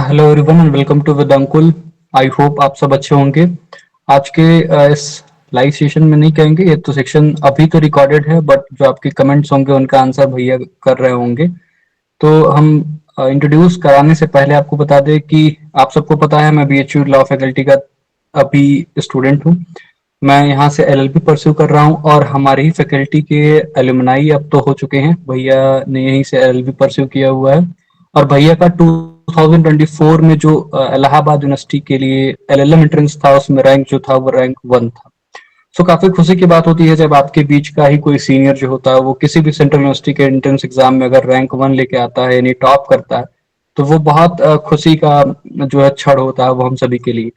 Hello everyone and welcome to with Ankul. I hope आप सब अच्छे होंगे। आज के इस लाइव सेशन में नहीं कहेंगे, ये तो सेक्शन अभी तो रिकॉर्डेड है, बट जो आपके कमेंट्स होंगे उनका आंसर भैया कर रहे होंगे। तो हम इंट्रोड्यूस कराने से पहले आपको बता दें कि आप सबको पता है मैं बीएचयू लॉ फैकल्टी का अभी स्टूडेंट हूँ। मैं यहाँ से एलएलबी परस्यू कर रहा हूँ और हमारी ही फैकल्टी के एलुमनाई अब तो हो चुके हैं। भैया ने यहीं से एलएलबी परस्यू किया हुआ है और भैया का 2024 में जो इलाहाबाद यूनिवर्सिटी के लिए एलएलएम एंट्रेंस था उसमें रैंक जो था वो रैंक 1 था। सो काफी खुशी की बात होती है जब आपके बीच का ही कोई सीनियर जो होता है वो किसी भी सेंट्रल यूनिवर्सिटी के एंट्रेंस एग्जाम में अगर रैंक 1 लेके आता है यानी टॉप करता है, तो वो बहुत खुशी का जो है क्षण होता है वो हम सभी के लिए।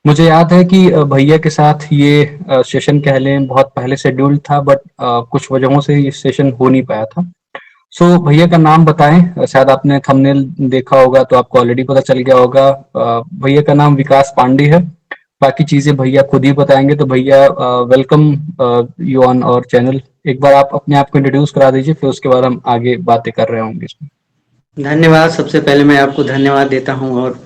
मुझे याद है कि भैया के साथ ये सेशन कह लें बहुत पहले शेड्यूल्ड था, बट कुछ वजहों से ये सेशन हो नहीं पाया था। सो भैया का नाम बताएं, शायद आपने थंबनेल देखा होगा तो आपको ऑलरेडी पता चल गया होगा। भैया का नाम विकास पांडे है। बाकी चीजें भैया खुद ही बताएंगे। तो भैया वेलकम यू ऑन और चैनल। एक बार आप अपने आप को इंट्रोड्यूस करा दीजिए, फिर उसके बाद हम आगे बातें कर रहे होंगे इसमें। धन्यवाद। सबसे पहले मैं आपको धन्यवाद देता हूँ और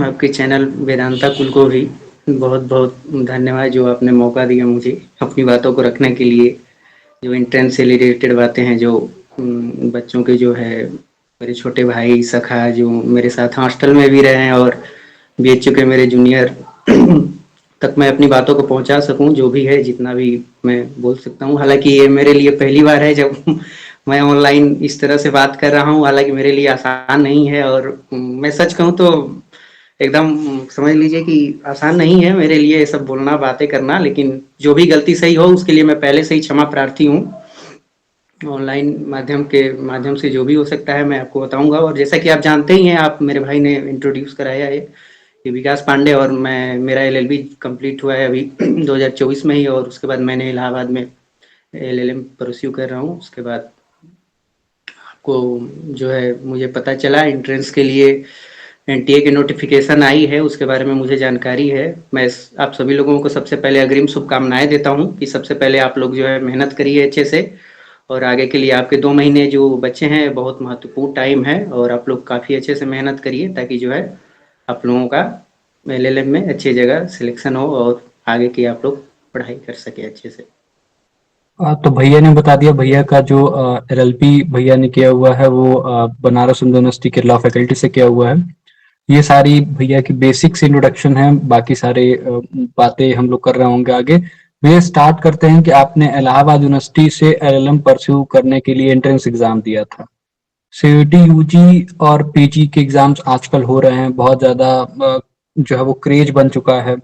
आपके चैनल वेदांता कुल को भी बहुत-बहुत धन्यवाद जो आपने मौका दिया मुझे अपनी बातों को रखने के लिए। जो एंट्रेंस से रिलेटेड बातें हैं जो बच्चों के जो है मेरे छोटे भाई सखा जो मेरे साथ हॉस्टल में भी रहे हैं और बीएचयू के मेरे जूनियर तक मैं अपनी बातों को पहुंचा सकूं, जो भी है जितना भी मैं बोल सकता हूं। हालांकि ये मेरे लिए पहली बार है जब मैं ऑनलाइन इस तरह से बात कर रहा हूं। हालांकि मेरे लिए आसान नहीं है और मैं सच कहूं तो एकदम समझ लीजिए कि आसान नहीं है मेरे लिए ये सब बोलना बातें करना। लेकिन जो भी गलती सही हो उसके लिए मैं पहले से ही क्षमा प्रार्थी हूँ। ऑनलाइन माध्यम से जो भी हो सकता है मैं आपको बताऊंगा। और जैसा कि आप जानते ही हैं, आप मेरे भाई ने इंट्रोड्यूस कराया है कि विकास पांडे, और मैं मेरा एलएलबी कंप्लीट हुआ है अभी 2024 में ही। और उसके बाद मैंने इलाहाबाद में एलएलएम परस्यू कर रहा हूँ। उसके बाद आपको जो है मुझे पता चला एंट्रेंस के लिए एनटीए की नोटिफिकेशन आई है, उसके बारे में मुझे जानकारी है। मैं आप सभी लोगों को सबसे पहले अग्रिम शुभकामनाएं देता हूं कि सबसे पहले आप लोग जो है मेहनत करिए अच्छे से। और आगे के लिए आपके 2 महीने जो बच्चे हैं बहुत महत्वपूर्ण टाइम है और आप लोग काफ़ी अच्छे से मेहनत करिए ताकि जो है आप लोगों का एलएलएम में अच्छी जगह सिलेक्शन हो और आगे की आप लोग पढ़ाई कर सके अच्छे से। तो भैया ने बता दिया। भैया का जो एलएलबी भैया ने किया हुआ है वो बनारस हिंदू यूनिवर्सिटी के लॉ फैकल्टी से किया हुआ है। ये सारी भैया की बेसिक्स इंट्रोडक्शन है, बाकी सारे बातें हम लोग कर रहे होंगे आगे। भैया स्टार्ट करते हैं कि आपने इलाहाबाद यूनिवर्सिटी से एलएलएम परस्यू करने के लिए एंट्रेंस एग्जाम दिया था। सीयूटी यूजी और पीजी के एग्जाम्स आजकल हो रहे हैं, बहुत ज्यादा जो है वो क्रेज बन चुका है।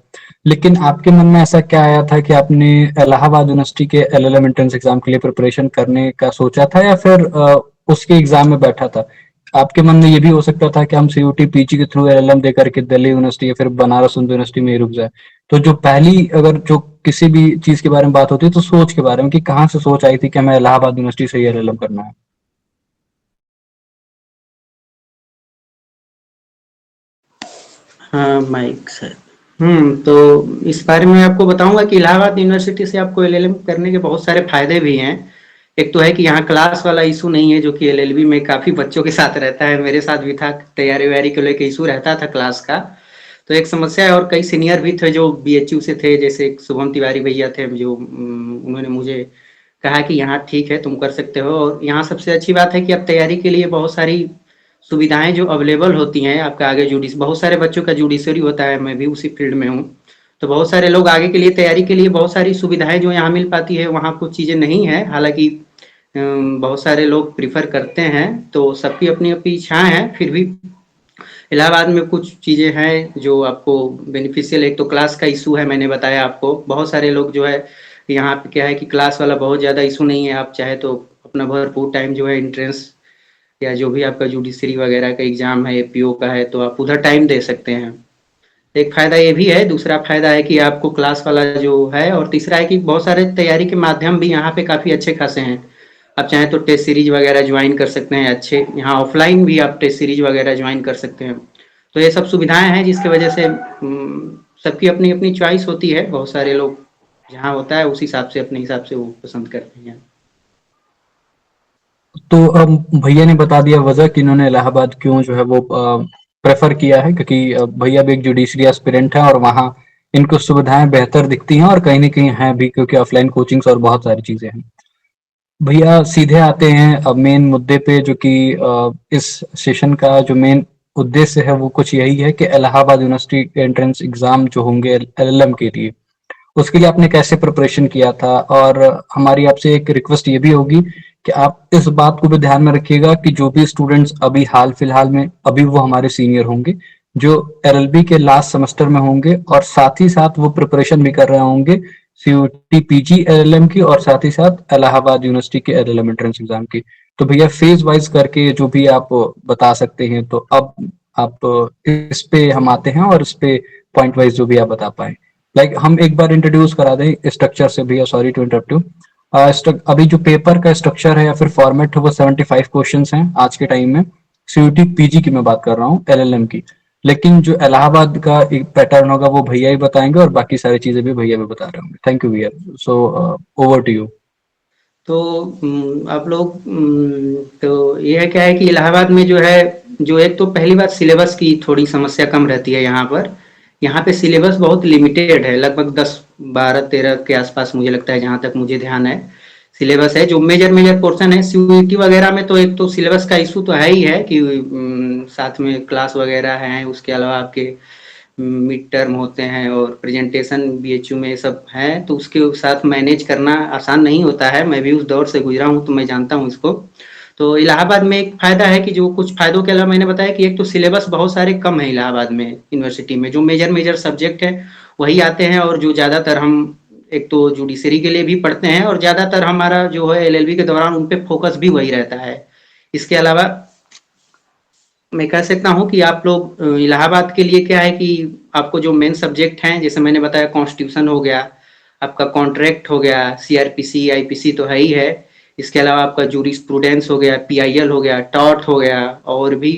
लेकिन आपके मन में ऐसा क्या आया था कि आपने इलाहाबाद यूनिवर्सिटी के एलएलएम एंट्रेंस एग्जाम के लिए प्रिपरेशन करने का सोचा था या फिर उसके एग्जाम में बैठा था? आपके मन में ये भी हो सकता था कि हम सीयूटी पीजी के थ्रू एलएलएम दे करके दिल्ली यूनिवर्सिटी या फिर बनारस हिंदू यूनिवर्सिटी में ही रुक जाए। तो जो पहली अगर जो किसी भी चीज के बारे में बात होती है तो सोच के बारे में कि कहाँ से सोच आई थी कि हमें इलाहाबाद यूनिवर्सिटी से ही एलएलएम करना है। हाँ, माइक सर। तो इस बारे में आपको बताऊंगा कि इलाहाबाद यूनिवर्सिटी से आपको एलएलएम करने के बहुत सारे फायदे भी हैं। एक तो है कि यहाँ क्लास वाला इशू नहीं है, जो कि एलएलबी में काफी बच्चों के साथ रहता है। मेरे साथ भी था, तैयारी वैयारी को लेकर इशू रहता था क्लास का। तो एक समस्या है। और कई सीनियर भी थे जो बीएचयू से थे, जैसे शुभम तिवारी भैया थे जो उन्होंने मुझे कहा कि यहाँ ठीक है तुम कर सकते हो। और यहाँ सबसे अच्छी बात है कि अब तैयारी के लिए बहुत सारी सुविधाएं जो अवेलेबल होती हैं आपका आगे जुडिस बहुत सारे बच्चों का जुडिशरी होता है, मैं भी उसी फील्ड में हूँ। तो बहुत सारे लोग आगे के लिए तैयारी के लिए बहुत सारी सुविधाएं जो यहाँ मिल पाती है वहाँ कुछ चीज़ें नहीं है। हालांकि बहुत सारे लोग प्रिफर करते हैं, तो सबकी अपनी अपनी इच्छाएं हैं। फिर भी इलाहाबाद में कुछ चीज़ें हैं जो आपको बेनिफिशियल। एक तो क्लास का इशू है, मैंने बताया आपको। बहुत सारे लोग जो है यहाँ पे क्या है कि क्लास वाला बहुत ज़्यादा इशू नहीं है। आप चाहे तो अपना भरपूर टाइम जो है एंट्रेंस या जो भी आपका जुडिशरी वगैरह का एग्जाम है, एपीओ का है, तो आप उधर टाइम दे सकते हैं। एक फायदा ये भी है। दूसरा फायदा है कि आपको क्लास वाला जो है, और तीसरा है कि बहुत सारे तैयारी के माध्यम भी यहाँ पे काफ़ी अच्छे खासे हैं। आप चाहें तो टेस्ट सीरीज वगैरह ज्वाइन कर सकते हैं अच्छे। यहाँ ऑफलाइन भी आप टेस्ट सीरीज वगैरह ज्वाइन कर सकते हैं। तो ये सब सुविधाएं हैं जिसकी वजह से सबकी अपनी अपनी चॉइस होती है। बहुत सारे लोग जहाँ होता है उस हिसाब से अपने हिसाब से वो पसंद करते हैं। तो भैया ने बता दिया वजह कि इन्होंने इलाहाबाद क्यों जो है वो प्रेफर किया है, क्योंकि भैया भी एक जुडिशरी एस्पिरेंट है और वहाँ इनको सुविधाएं बेहतर दिखती हैं, और कहीं ना कहीं हैं भी, क्योंकि ऑफलाइन कोचिंग्स और बहुत सारी चीजें हैं। भैया सीधे आते हैं अब मेन मुद्दे पे, जो कि इस सेशन का जो मेन उद्देश्य है वो कुछ यही है कि इलाहाबाद यूनिवर्सिटी एंट्रेंस एग्जाम जो होंगे एलएलएम के लिए, उसके लिए आपने कैसे प्रिपरेशन किया था। और हमारी आपसे एक रिक्वेस्ट ये भी होगी कि आप इस बात को भी ध्यान में रखिएगा कि जो भी स्टूडेंट्स अभी हाल फिलहाल में अभी वो हमारे सीनियर होंगे, जो एलएलबी के लास्ट सेमेस्टर में होंगे और साथ ही साथ वो प्रिपरेशन भी कर रहे होंगे सीयूटी पीजी एलएलएम की, और साथ ही साथ इलाहाबाद यूनिवर्सिटी के एलएलएम एंट्रेंस एग्जाम की। तो भैया फेज वाइज करके जो भी आप बता सकते हैं, तो अब आप इस पे हम आते हैं और इस पे पॉइंट वाइज जो भी आप बता पाए। लाइक हम एक बार इंट्रोड्यूस करा दें स्ट्रक्चर से भैया, सॉरी टू इंटरप्ट यू। अभी जो पेपर का स्ट्रक्चर है या फिर फॉर्मेट है वो 75 क्वेश्चंस हैं आज के टाइम में। सीयूटी पीजी की मैं बात कर रहा हूँ, एलएलएम की। लेकिन जो इलाहाबाद का एक पैटर्न होगा वो भैया ही बताएंगे, और बाकी सारी चीजें भी भैया भी बता रहे होंगे। थैंक यू भैया। So over to you. तो आप लोग तो ये क्या है कि इलाहाबाद में जो है, जो एक तो पहली बात सिलेबस की थोड़ी समस्या कम रहती है यहाँ पर। यहाँ पे सिलेबस बहुत लिमिटेड है, लगभग 10, 12, 13 के आसपास मुझे लगता है, जहाँ तक मुझे ध्यान है सिलेबस है। जो मेजर मेजर पोर्शन है सीयूईटी वगैरह में, तो एक तो सिलेबस का इशू तो है ही है कि साथ में क्लास वगैरह हैं, उसके अलावा आपके मिड टर्म होते हैं और प्रेजेंटेशन बीएचयू में सब है, तो उसके साथ मैनेज करना आसान नहीं होता है। मैं भी उस दौर से गुजरा हूँ तो मैं जानता हूँ इसको। तो इलाहाबाद में एक फायदा है कि जो कुछ फायदों के अलावा मैंने बताया कि एक तो सिलेबस बहुत सारे कम है इलाहाबाद में यूनिवर्सिटी में, जो मेजर मेजर सब्जेक्ट है वही आते हैं, और जो ज़्यादातर हम एक तो जुडिशरी के लिए भी पढ़ते हैं, और ज़्यादातर हमारा जो है एलएलबी के दौरान उन पे फोकस भी वही रहता है। इसके अलावा मैं कह सकता हूँ कि आप लोग इलाहाबाद के लिए क्या है कि आपको जो मेन सब्जेक्ट हैं, जैसे मैंने बताया कॉन्स्टिट्यूशन हो गया, आपका कॉन्ट्रैक्ट हो गया, सीआरपीसी आईपीसी तो है ही है। इसके अलावा आपका जूरिस्प्रूडेंस हो गया, पीआईएल हो गया, टॉर्ट हो गया, और भी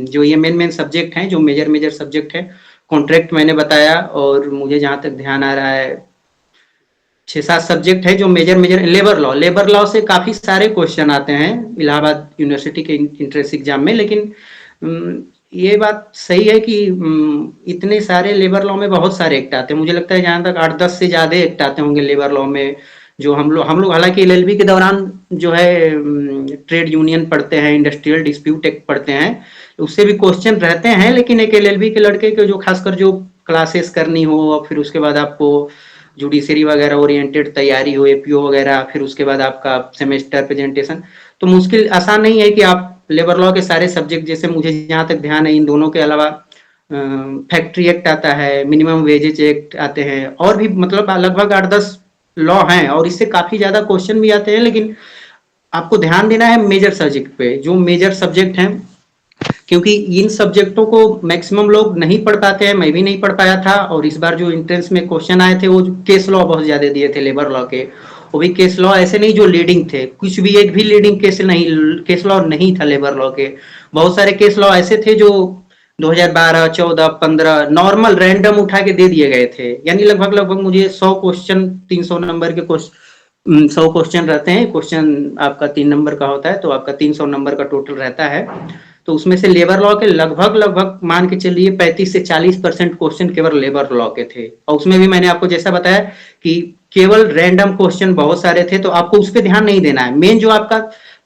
जो ये मेन मेन सब्जेक्ट हैं, जो मेजर मेजर सब्जेक्ट है। कॉन्ट्रैक्ट मैंने बताया, और मुझे जहाँ तक ध्यान आ रहा है 6-7 सब्जेक्ट है जो मेजर मेजर। लेबर लॉ से काफ़ी सारे क्वेश्चन आते हैं इलाहाबाद यूनिवर्सिटी के इंट्रेंस एग्जाम में, लेकिन ये बात सही है कि इतने सारे लेबर लॉ में बहुत सारे एक्ट आते हैं। मुझे लगता है जहाँ तक 8-10 से ज़्यादा एक्ट आते होंगे लेबर लॉ में, जो हम लोग हालांकि एलएलबी के दौरान जो है ट्रेड यूनियन पढ़ते हैं, इंडस्ट्रियल डिस्प्यूट एक्ट पढ़ते हैं, उससे भी क्वेश्चन रहते हैं। लेकिन एक एलएलबी के लड़के के जो खासकर जो क्लासेस करनी हो, और फिर उसके बाद आपको जुडिशरी वगैरह ओरिएंटेड तैयारी हो, एपीओ वगैरह, फिर उसके बाद आपका सेमेस्टर प्रेजेंटेशन, तो मुश्किल आसान नहीं है कि आप लेबर लॉ के सारे सब्जेक्ट, जैसे मुझे जहाँ तक ध्यान है इन दोनों के अलावा फैक्ट्री एक्ट आता है, मिनिमम वेजेज एक्ट आते हैं, और भी मतलब लगभग 8-10 लॉ हैं, और इससे काफी ज्यादा क्वेश्चन भी आते हैं। लेकिन आपको ध्यान देना है मेजर सब्जेक्ट पे, जो मेजर सब्जेक्ट हैं, क्योंकि इन सब्जेक्टों को मैक्सिमम लोग नहीं पढ़ पाते हैं, मैं भी नहीं पढ़ पाया था। और इस बार जो एंट्रेंस में क्वेश्चन आए थे वो केस लॉ बहुत ज्यादा दिए थे लेबर लॉ के, वो भी केस लॉ ऐसे नहीं जो लीडिंग थे, कुछ भी एक भी लीडिंग केस लॉ नहीं था लेबर लॉ के। बहुत सारे केस लॉ ऐसे थे जो 2012, 14, 15 नॉर्मल रैंडम उठा के दे दिए गए थे। यानी लगभग लगभग मुझे 100 क्वेश्चन, 300 नंबर के क्वेश्चन, 100 क्वेश्चन रहते हैं, क्वेश्चन आपका 3 नंबर का होता है, तो आपका 300 नंबर का टोटल रहता है। तो उसमें से लेबर लॉ के लगभग लगभग मान के चलिए 35 से 40% क्वेश्चन केवल लेबर लॉ के थे, और उसमें भी मैंने आपको जैसा बताया कि केवल रैंडम क्वेश्चन बहुत सारे थे, तो आपको उस पर ध्यान नहीं देना है। मेन जो आपका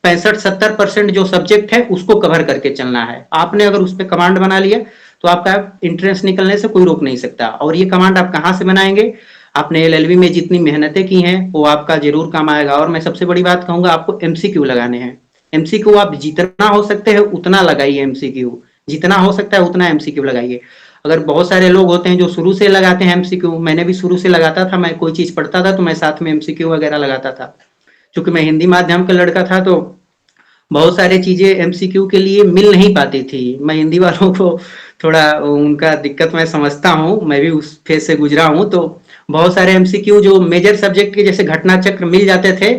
65-70% जो सब्जेक्ट है उसको कवर करके चलना है। आपने अगर उस पर कमांड बना लिया तो आपका एंट्रेंस निकलने से कोई रोक नहीं सकता। और ये कमांड आप कहाँ से बनाएंगे, आपने एलएलबी में जितनी मेहनतें की हैं वो आपका जरूर काम आएगा। और मैं सबसे बड़ी बात कहूंगा, आपको एमसीक्यू लगाने हैं। एमसीक्यू आप जितना हो सकते हैं उतना लगाइए, एमसीक्यू जितना हो सकता है उतना एमसीक्यू लगाइए। अगर बहुत सारे लोग होते हैं जो शुरू से लगाते हैं एमसीक्यू, मैंने भी शुरू से लगाता था, मैं कोई चीज पढ़ता था तो मैं साथ में एमसीक्यू वगैरह लगाता था। क्योंकि मैं हिंदी माध्यम का लड़का था तो बहुत सारी चीजें एमसीक्यू के लिए मिल नहीं पाती थी। मैं हिंदी वालों को थोड़ा उनका दिक्कत मैं समझता हूँ, मैं भी उस फेज से गुजरा हूँ। तो बहुत सारे एमसीक्यू जो मेजर सब्जेक्ट के जैसे घटना चक्र मिल जाते थे,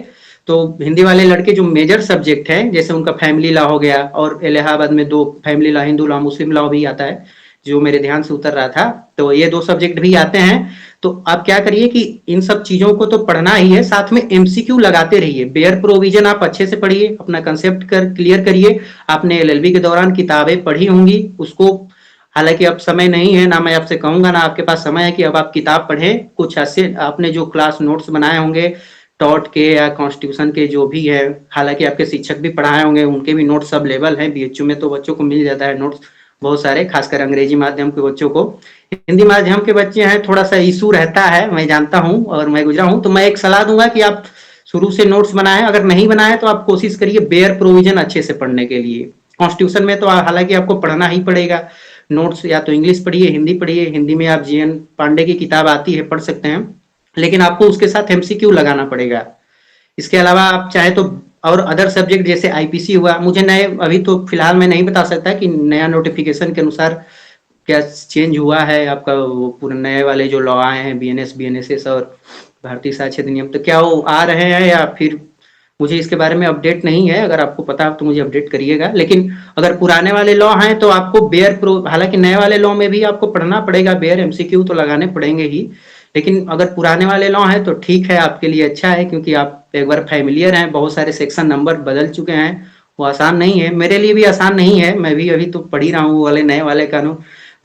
तो हिंदी वाले लड़के जो मेजर सब्जेक्ट हैं जैसे उनका फैमिली लॉ हो गया, और इलाहाबाद में 2 फैमिली लॉ, हिंदू लॉ, मुस्लिम लॉ भी आता है जो मेरे ध्यान से उतर रहा था, तो ये 2 सब्जेक्ट भी आते हैं। तो आप क्या करिए कि इन सब चीजों को तो पढ़ना ही है, साथ में एमसीक्यू लगाते रहिए। बेयर प्रोविजन आप अच्छे से पढ़िए, अपना कंसेप्ट क्लियर करिए। आपने एलएलबी के दौरान किताबें पढ़ी होंगी, उसको हालांकि अब समय नहीं है, ना मैं आपसे कहूंगा ना आपके पास समय है कि अब आप किताब पढ़ें। कुछ ऐसे आपने जो क्लास नोट्स बनाए होंगे टॉट के या कॉन्स्टिट्यूशन के जो भी है, हालांकि आपके शिक्षक भी पढ़ाए होंगे, उनके भी नोट्स अवेलेबल हैं बीएचयू में, तो बच्चों को मिल जाता है नोट्स बहुत सारे, खासकर अंग्रेजी माध्यम के बच्चों को। हिंदी माध्यम के बच्चे हैं, थोड़ा सा इशू रहता है, मैं जानता हूँ और मैं गुजरा हूँ, तो मैं एक सलाह दूंगा कि आप शुरू से नोट्स बनाएं। अगर नहीं बनाए तो आप कोशिश करिए बेयर प्रोविजन अच्छे से पढ़ने के लिए। कॉन्स्टिट्यूशन में तो हालांकि आपको पढ़ना ही पड़ेगा नोट्स, या तो इंग्लिश पढ़िए, हिंदी पढ़िए। हिंदी में आप जीएन पांडे की किताब आती है, पढ़ सकते हैं, लेकिन आपको उसके साथ एमसीक्यू लगाना पड़ेगा। इसके अलावा आप चाहे तो और अदर सब्जेक्ट जैसे आईपीसी हुआ, मुझे नए अभी तो फिलहाल मैं नहीं बता सकता कि नया नोटिफिकेशन के अनुसार क्या चेंज हुआ है आपका, वो पूरे नए वाले जो लॉ आए हैं बीएनएस बीएनएसएस और भारतीय साक्ष्य अधिनियम, तो क्या वो आ रहे हैं या फिर, मुझे इसके बारे में अपडेट नहीं है। अगर आपको पता तो मुझे अपडेट करिएगा। लेकिन अगर पुराने वाले लॉ हैं तो आपको बेयर प्रो, हालांकि नए वाले लॉ में भी आपको पढ़ना पड़ेगा, बेयर एमसीक्यू तो लगाने पड़ेंगे ही, लेकिन अगर पुराने वाले लॉ हैं तो ठीक है, आपके लिए अच्छा है, क्योंकि आप एक बार फैमिलियर हैं, बहुत सारे सेक्शन नंबर बदल चुके हैं, वो आसान नहीं है, मेरे लिए भी आसान नहीं है, मैं भी अभी तो पढ़ ही रहा हूँ वाले नए वाले कानून,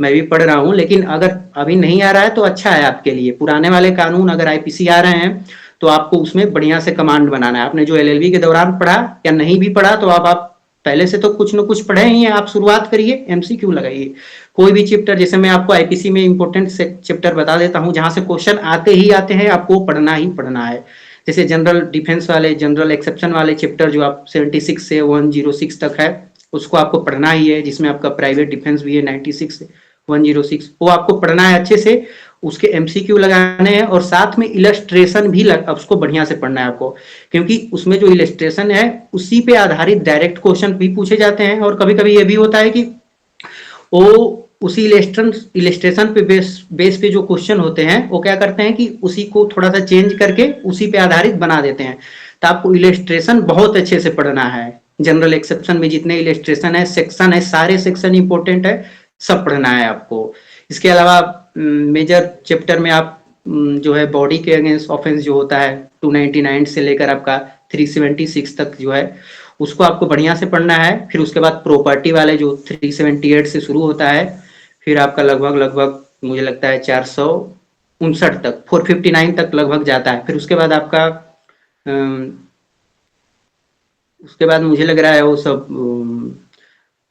मैं भी पढ़ रहा हूँ। लेकिन अगर अभी नहीं आ रहा है तो अच्छा है आपके लिए। पुराने वाले कानून अगर आईपीसी आ रहे हैं तो आपको उसमें बढ़िया से कमांड बनाना है। आपने जो एलएलबी के दौरान पढ़ा या नहीं भी पढ़ा, तो आप पहले से तो कुछ न कुछ पढ़े ही हैं, आप शुरुआत करिए, एमसीक्यू लगाइए। कोई भी चैप्टर, जैसे मैं आपको आईपीसी में इंपॉर्टेंट चैप्टर बता देता हूँ जहां से क्वेश्चन आते ही आते हैं, आपको पढ़ना ही पढ़ना है। जैसे जनरल डिफेंस वाले, जनरल एक्सेप्शन वाले चैप्टर जो आप 76 से 106 तक है, उसको आपको पढ़ना ही है, जिसमें आपका प्राइवेट डिफेंस भी है 96 से 106, वो आपको पढ़ना है अच्छे से, उसके एमसीक्यू लगाने हैं, और साथ में इलस्ट्रेशन भी उसको बढ़िया से पढ़ना है आपको, क्योंकि उसमें जो इलस्ट्रेशन है उसी पे आधारित डायरेक्ट क्वेश्चन भी पूछे जाते हैं, और कभी कभी ये भी होता है कि वो उसी इलस्ट्रेशन पे बेस पे जो क्वेश्चन होते हैं वो क्या करते हैं कि उसी को थोड़ा सा चेंज करके उसी पे आधारित बना देते हैं। तो आपको इलस्ट्रेशन बहुत अच्छे से पढ़ना है। जनरल एक्सेप्शन में जितने इलस्ट्रेशन है, सेक्शन है, सारे सेक्शन इंपॉर्टेंट है, सब पढ़ना है आपको। इसके अलावा मेजर चैप्टर में आप जो है बॉडी के अगेंस्ट ऑफेंस जो होता है 299 से लेकर आपका 376 तक जो है, उसको आपको बढ़िया से पढ़ना है। फिर उसके बाद प्रॉपर्टी वाले जो 378 से शुरू होता है, फिर आपका लगभग मुझे लगता है 459 तक, 459 तक लगभग जाता है। फिर उसके बाद आपका उसके बाद मुझे लग रहा है वो सब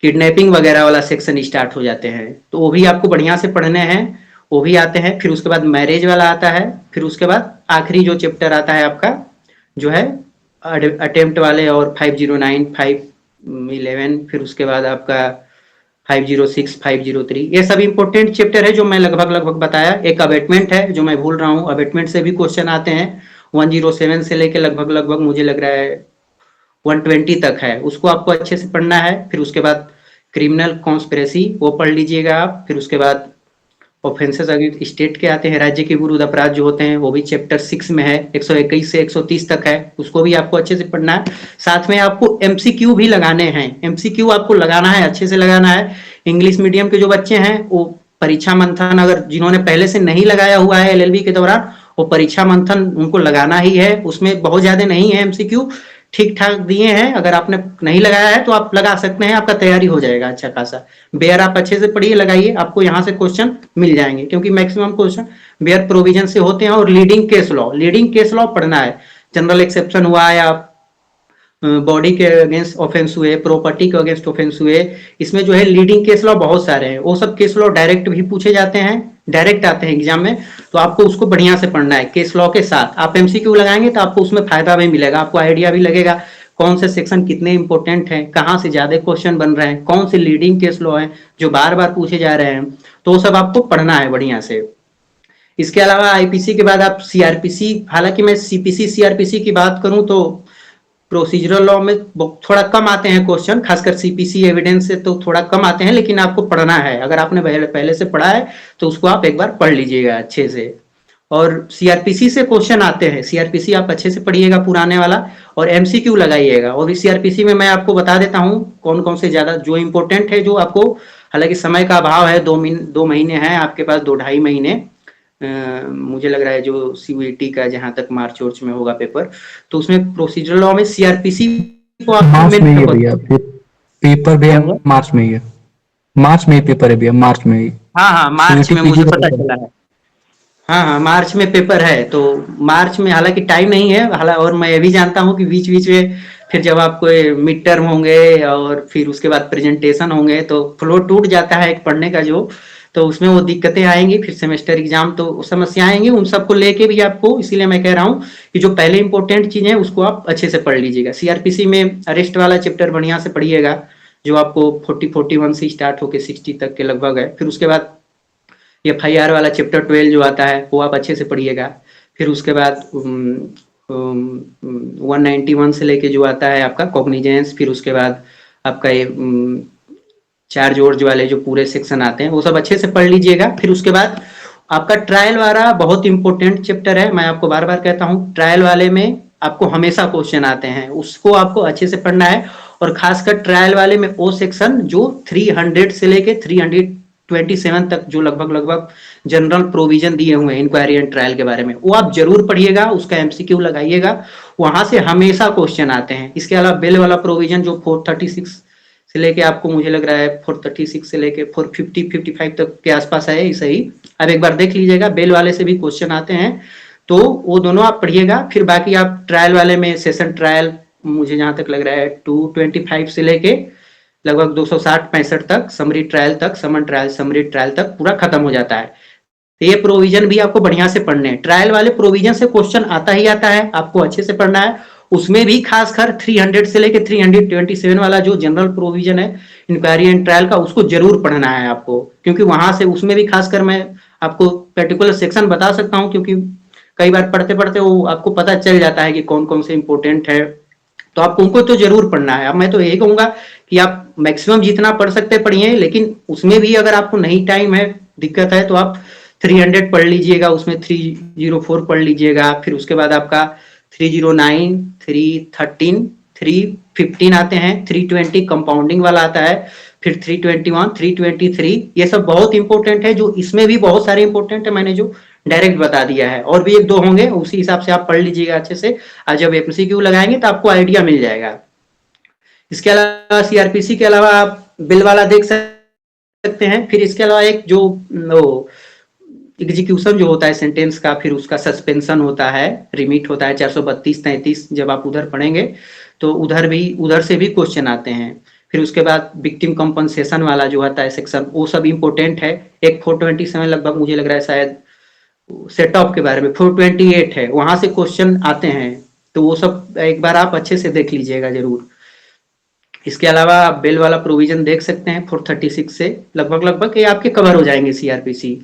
किडनैपिंग वगैरह वाला सेक्शन स्टार्ट हो जाते हैं, तो वो भी आपको बढ़िया से पढ़ने हैं, वो भी आते हैं। फिर उसके बाद मैरिज वाला आता है। फिर उसके बाद आखिरी जो चैप्टर आता है आपका जो है अटेम्प्ट वाले, और 509 511, फिर उसके बाद आपका 506 503, ये सब इंपॉर्टेंट चैप्टर है जो मैं लगभग बताया। एक अबेटमेंट है जो मैं भूल रहा हूँ, अबेटमेंट से भी क्वेश्चन आते हैं 107 से लेके लगभग मुझे लग रहा है 120 तक है, उसको आपको अच्छे से पढ़ना है। फिर उसके बाद क्रिमिनल कॉन्स्पिरेसी वो पढ़ लीजिएगा आप। फिर उसके बाद ऑफेंसेस अगेंस्ट स्टेट के आते हैं, राज्य के विरुद्ध अपराध जो होते हैं, वो भी चैप्टर 6 में है, 121 से 130 तक है, उसको भी आपको अच्छे से पढ़ना है। साथ में आपको एमसीक्यू भी लगाने हैं, एमसीक्यू आपको लगाना है, अच्छे से लगाना है। इंग्लिश मीडियम के जो बच्चे हैं वो परीक्षा मंथन, अगर जिन्होंने पहले से नहीं लगाया हुआ है एलएलबी के दौरान, वो परीक्षा मंथन उनको लगाना ही है। उसमें बहुत ज्यादा नहीं है एमसीक्यू, ठीक ठाक दिए हैं, अगर आपने नहीं लगाया है तो आप लगा सकते हैं, आपका तैयारी हो जाएगा अच्छा खासा। बेयर आप अच्छे से पढ़िए, लगाइए, आपको यहाँ से क्वेश्चन मिल जाएंगे, क्योंकि मैक्सिमम क्वेश्चन बेयर प्रोविजन से होते हैं। और लीडिंग केस लॉ पढ़ना है, जनरल एक्सेप्शन हुआ या बॉडी के अगेंस्ट ऑफेंस हुए, प्रॉपर्टी के अगेंस्ट ऑफेंस हुए, इसमें जो है लीडिंग केस लॉ बहुत सारे हैं, वो सब केस लॉ डायरेक्ट भी पूछे जाते हैं, डायरेक्ट आते हैं एग्जाम में, तो आपको उसको बढ़िया से पढ़ना है। केस लॉ के साथ आप एमसीक्यू लगाएंगे तो आपको उसमें फायदा भी मिलेगा, आपको आइडिया भी लगेगा कौन से सेक्शन कितने इंपॉर्टेंट हैं, कहाँ से ज्यादा क्वेश्चन बन रहे हैं, कौन से लीडिंग केस लॉ हैं जो बार बार पूछे जा रहे हैं, तो वो सब आपको पढ़ना है बढ़िया से। इसके अलावा आईपीसी के बाद आप सीआरपीसी, हालांकि मैं सीपीसी सीआरपीसी की बात करूं तो प्रोसीजरल लॉ में थोड़ा कम आते हैं क्वेश्चन, खासकर सीपीसी एविडेंस से तो थोड़ा कम आते हैं, लेकिन आपको पढ़ना है। अगर आपने पहले से पढ़ा है तो उसको आप एक बार पढ़ लीजिएगा अच्छे से। और सीआरपीसी से क्वेश्चन आते हैं, सीआरपीसी आप अच्छे से पढ़िएगा पुराने वाला, और एमसीक्यू लगाइएगा। और सीआरपीसी में मैं आपको बता देता हूँ कौन कौन से ज्यादा जो इंपॉर्टेंट है, जो आपको, हालांकि समय का अभाव है, 2 महीने हैं आपके पास, 2-2.5 महीने मुझे लग रहा है, जो सीयूईटी का जहां तक मार्च वार्च में होगा पेपर, तो उसमें प्रोसीजरल लॉ में सीआरपीसी को आप मार्च में ही है भैया, पेपर भी मार्च में ही है। मार्च में ही पेपर है भैया, मार्च में ही। हाँ हाँ, मार्च सीईटी में पीजी मुझे का पता पेपर है। चला है। हाँ हाँ, मार्च में पेपर है, तो मार्च में हालांकि टाइम नहीं है और मैं ये भी जानता हूँ कि बीच बीच में फिर जब आपको मिड टर्म होंगे और फिर उसके बाद प्रेजेंटेशन होंगे तो फ्लो टूट जाता है एक पढ़ने का जो, तो उसमें वो दिक्कतें आएंगी, फिर सेमेस्टर एग्जाम तो समस्या आएंगी, उन सबको लेके भी आपको, इसीलिए मैं कह रहा हूँ कि जो पहले इंपॉर्टेंट चीज है उसको आप अच्छे से पढ़ लीजिएगा। सीआरपीसी में अरेस्ट वाला चैप्टर बढ़िया से पढ़िएगा, जो आपको 40-41 से स्टार्ट होकर 60 तक के लगभग है। फिर उसके बाद FIR वाला चैप्टर 12 जो आता है वो आप अच्छे से पढ़िएगा। फिर उसके बाद 191 से लेके जो आता है आपका कॉग्निजेंस, फिर उसके बाद आपका ये चार्ज वर्ज वाले जो पूरे सेक्शन आते हैं वो सब अच्छे से पढ़ लीजिएगा। फिर उसके बाद आपका ट्रायल वाला बहुत इंपॉर्टेंट चैप्टर है, मैं आपको बार बार कहता हूँ, ट्रायल वाले में आपको हमेशा क्वेश्चन आते हैं, उसको आपको अच्छे से पढ़ना है। और खासकर ट्रायल वाले में वो सेक्शन जो 300 से लेके 327 तक जो लगभग लगभग जनरल प्रोविजन दिए हुए हैं इंक्वायरी एंड ट्रायल के बारे में, वो आप जरूर पढ़िएगा, उसका MCQ लगाइएगा, वहां से हमेशा क्वेश्चन आते हैं। इसके अलावा बेल वाला प्रोविजन जो 436 से लेके आपको मुझे लग रहा है 436 से लेके 450-55 तक के आसपास है सही, अब एक बार देख लीजिएगा, बेल वाले से भी क्वेश्चन आते हैं, तो वो दोनों आप पढ़िएगा। फिर बाकी आप ट्रायल वाले में सेशन ट्रायल मुझे जहां तक लग रहा है 225 से लेके लगभग 260-65 तक, समरी ट्रायल तक, समन ट्रायल समरी ट्रायल तक पूरा खत्म हो जाता है। तो ये प्रोविजन भी आपको बढ़िया से पढ़ने हैं, ट्रायल वाले प्रोविजन से क्वेश्चन आता ही आता है, आपको अच्छे से पढ़ना है। उसमें भी खासकर 300 से लेके 327 वाला जो जनरल प्रोविजन है इंक्वायरी एंड ट्रायल का, उसको जरूर पढ़ना है आपको, क्योंकि वहां से उसमें भी खासकर मैं आपको पर्टिकुलर सेक्शन बता सकता हूँ, क्योंकि कई बार पढ़ते पढ़ते वो आपको पता चल जाता है कि कौन कौन से इंपॉर्टेंट है, तो आपको उनको तो जरूर पढ़ना है। अब मैं तो यही कहूंगा कि आप मैक्सिमम जितना पढ़ सकते पढ़िए, लेकिन उसमें भी अगर आपको नहीं टाइम है, दिक्कत है, तो आप 300 पढ़ लीजिएगा, उसमें 304 पढ़ लीजिएगा, फिर उसके बाद आपका 309, 313, 315 आते हैं, 320 कंपाउंडिंग वाला आता है, फिर 321, 323, ये सब बहुत इंपॉर्टेंट है, जो इसमें भी बहुत सारे इंपॉर्टेंट है, मैंने जो डायरेक्ट बता दिया है, और भी एक दो होंगे, उसी हिसाब से आप पढ़ लीजिएगा अच्छे से, और जब MCQ लगाएंगे तो आपको आइडिया मिल जाएगा। इसके अलावा CRPC के अलावा आप बिल वाला देख सकते हैं। फिर इसके अलावा एक जो एग्जीक्यूशन जो होता है सेंटेंस का, फिर उसका सस्पेंशन होता है, रिमिट होता है 432-33, जब आप उधर पढ़ेंगे तो उधर से भी क्वेश्चन आते हैं। फिर उसके बाद विक्टिम कंपनसेशन वाला जो आता है सेक्शन, वो सब इंपॉर्टेंट है। एक 427 लगभग मुझे लग रहा है शायद सेट ऑफ के बारे में, 428 है, वहां से क्वेश्चन आते हैं, तो वो सब एक बार आप अच्छे से देख लीजिएगा जरूर। इसके अलावा आप बेल वाला प्रोविजन देख सकते हैं 436 से लगभग लगभग ये आपके कवर हो जाएंगे CRPC।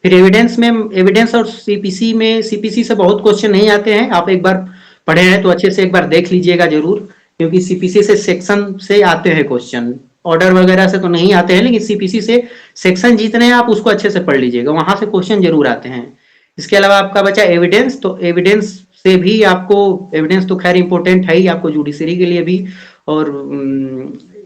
फिर एविडेंस और CPC से बहुत क्वेश्चन नहीं आते हैं, आप एक बार पढ़े हैं तो अच्छे से एक बार देख लीजिएगा जरूर, क्योंकि CPC से सेक्शन से आते हैं क्वेश्चन, ऑर्डर वगैरह से तो नहीं आते हैं, लेकिन CPC से सेक्शन जितने हैं आप उसको अच्छे से पढ़ लीजिएगा, वहां से क्वेश्चन जरूर आते हैं। इसके अलावा आपका बचा एविडेंस, तो एविडेंस से भी आपको, एविडेंस तो खैर इंपॉर्टेंट है ही आपको जुडिशरी के लिए भी और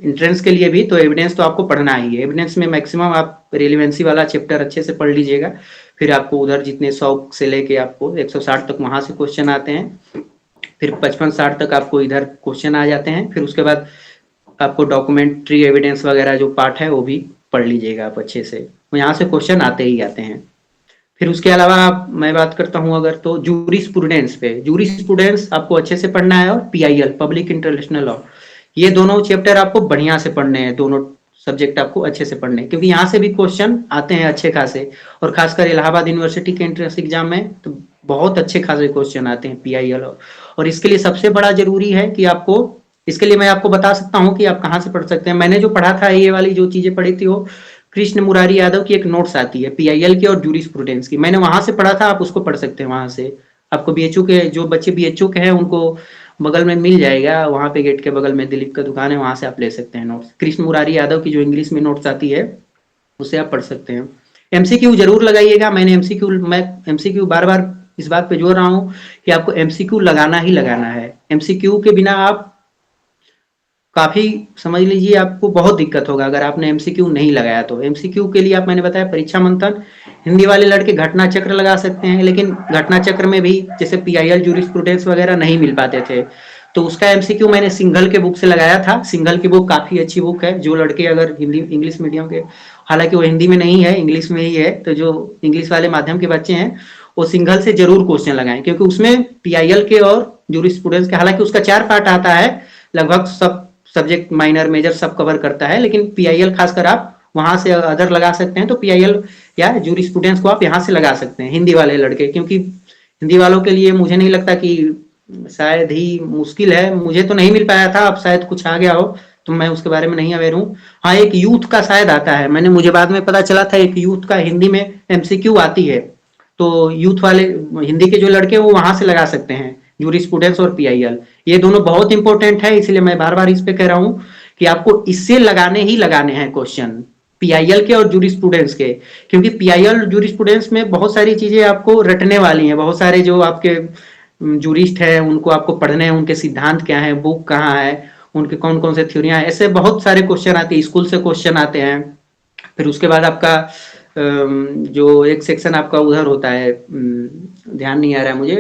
एंट्रेंस के लिए भी, तो एविडेंस तो आपको पढ़ना ही है। एविडेंस में मैक्सिमम आप रिलेवेंसी वाला चैप्टर अच्छे से पढ़ लीजिएगा, फिर आपको उधर जितने 100 से लेके आपको 160 तक वहां से क्वेश्चन आते हैं, फिर 55-60 तक आपको इधर क्वेश्चन आ जाते हैं। फिर उसके बाद आपको डॉक्यूमेंट्री एविडेंस वगैरह जो पार्ट है वो भी पढ़ लीजिएगा आप अच्छे से, यहाँ से क्वेश्चन आते ही आते हैं। फिर उसके अलावा मैं बात करता हूं अगर, तो जूरिस्प्रूडेंस पे, जूरिस्प्रूडेंस आपको अच्छे से पढ़ना है, और PIL पब्लिक इंटरनेशनल लॉ, ये दोनों चैप्टर आपको बढ़िया से पढ़ने हैं, दोनों सब्जेक्ट आपको अच्छे से पढ़ने हैं, क्योंकि यहाँ से भी क्वेश्चन आते हैं अच्छे खासे, और खासकर इलाहाबाद यूनिवर्सिटी के एंट्रेंस एग्जाम में तो बहुत अच्छे खासे क्वेश्चन आते हैं PIL। और इसके लिए सबसे बड़ा जरूरी है कि आपको, इसके लिए मैं आपको बता सकता हूँ कि आप कहाँ से पढ़ सकते हैं। मैंने जो पढ़ा था, ये वाली जो चीजें पढ़ी थी, वो कृष्ण मुरारी यादव की एक नोट्स आती है PIL की और जूरिस्प्रूडेंस की, मैंने वहां से पढ़ा था, आप उसको पढ़ सकते हैं वहां से। आपको BHU के जो बच्चे BHU के हैं उनको बगल में मिल जाएगा, वहां पे गेट के बगल में दिलीप का दुकान है, वहां से आप ले सकते हैं नोट्स। कृष्ण मुरारी यादव की जो इंग्लिश में नोट्स आती है उसे आप पढ़ सकते हैं। MCQ जरूर लगाइएगा, मैं MCQ बार बार इस बात पे जोर रहा हूँ कि आपको MCQ लगाना ही लगाना है। MCQ के बिना आप काफी, समझ लीजिए आपको बहुत दिक्कत होगा अगर आपने MCQ नहीं लगाया तो। MCQ के लिए आप, मैंने बताया परीक्षा मंथन, हिंदी वाले लड़के घटना चक्र लगा सकते हैं, लेकिन घटना चक्र में भी जैसे PIL जूरिस्प्रूडेंस वगैरह नहीं मिल पाते थे, तो उसका एमसीक्यू मैंने सिंघल के बुक से लगाया था। सिंघल की बुक काफी अच्छी बुक है, जो लड़के अगर हिंदी इंग्लिश मीडियम के, हालांकि वो हिंदी में नहीं है, इंग्लिश में ही है, तो जो इंग्लिश वाले माध्यम के बच्चे हैं वो सिंघल से जरूर क्वेश्चन लगाएं, क्योंकि उसमें पीआईएल के और जूरिस्प्रूडेंस के, हालांकि उसका 4 पार्ट आता है, लगभग सब सब्जेक्ट माइनर मेजर सब कवर करता है, लेकिन पीआईएल खासकर आप वहां से अदर लगा सकते हैं, तो पीआईएल या जूरिस्प्रूडेंस को आप यहाँ से लगा सकते हैं, हिंदी वाले लड़के, क्योंकि हिंदी वालों के लिए मुझे नहीं लगता कि शायद ही मुश्किल है, मुझे तो नहीं मिल पाया था, अब शायद कुछ आ गया हो, तो मैं उसके बारे में नहीं अवेयर हूँ। हाँ, एक यूथ का शायद आता है, मैंने मुझे बाद में पता चला था एक यूथ का हिंदी में एमसीक्यू आती है, तो यूथ वाले हिंदी के जो लड़के हैं वो वहां से लगा सकते हैं, जूरिस्प्रूडेंस और पीआईएल, ये दोनों बहुत इंपॉर्टेंट है, इसलिए मैं बार बार इस पे कह रहा हूँ कि आपको इससे लगाने ही लगाने हैं क्वेश्चन, पीआईएल के और जूरिस्प्रूडेंस के, क्योंकि पीआईएल जूरिस्प्रूडेंस में बहुत सारी चीजें आपको रटने वाली हैं, बहुत सारे जो आपके जूरिस्ट है उनको आपको पढ़ने हैं, उनके सिद्धांत क्या है, बुक कहाँ है, उनके कौन कौन से थ्योरियां, ऐसे बहुत सारे क्वेश्चन आते हैं, स्कूल से क्वेश्चन आते हैं। फिर उसके बाद आपका जो एक सेक्शन आपका उधर होता है, ध्यान नहीं आ रहा है मुझे,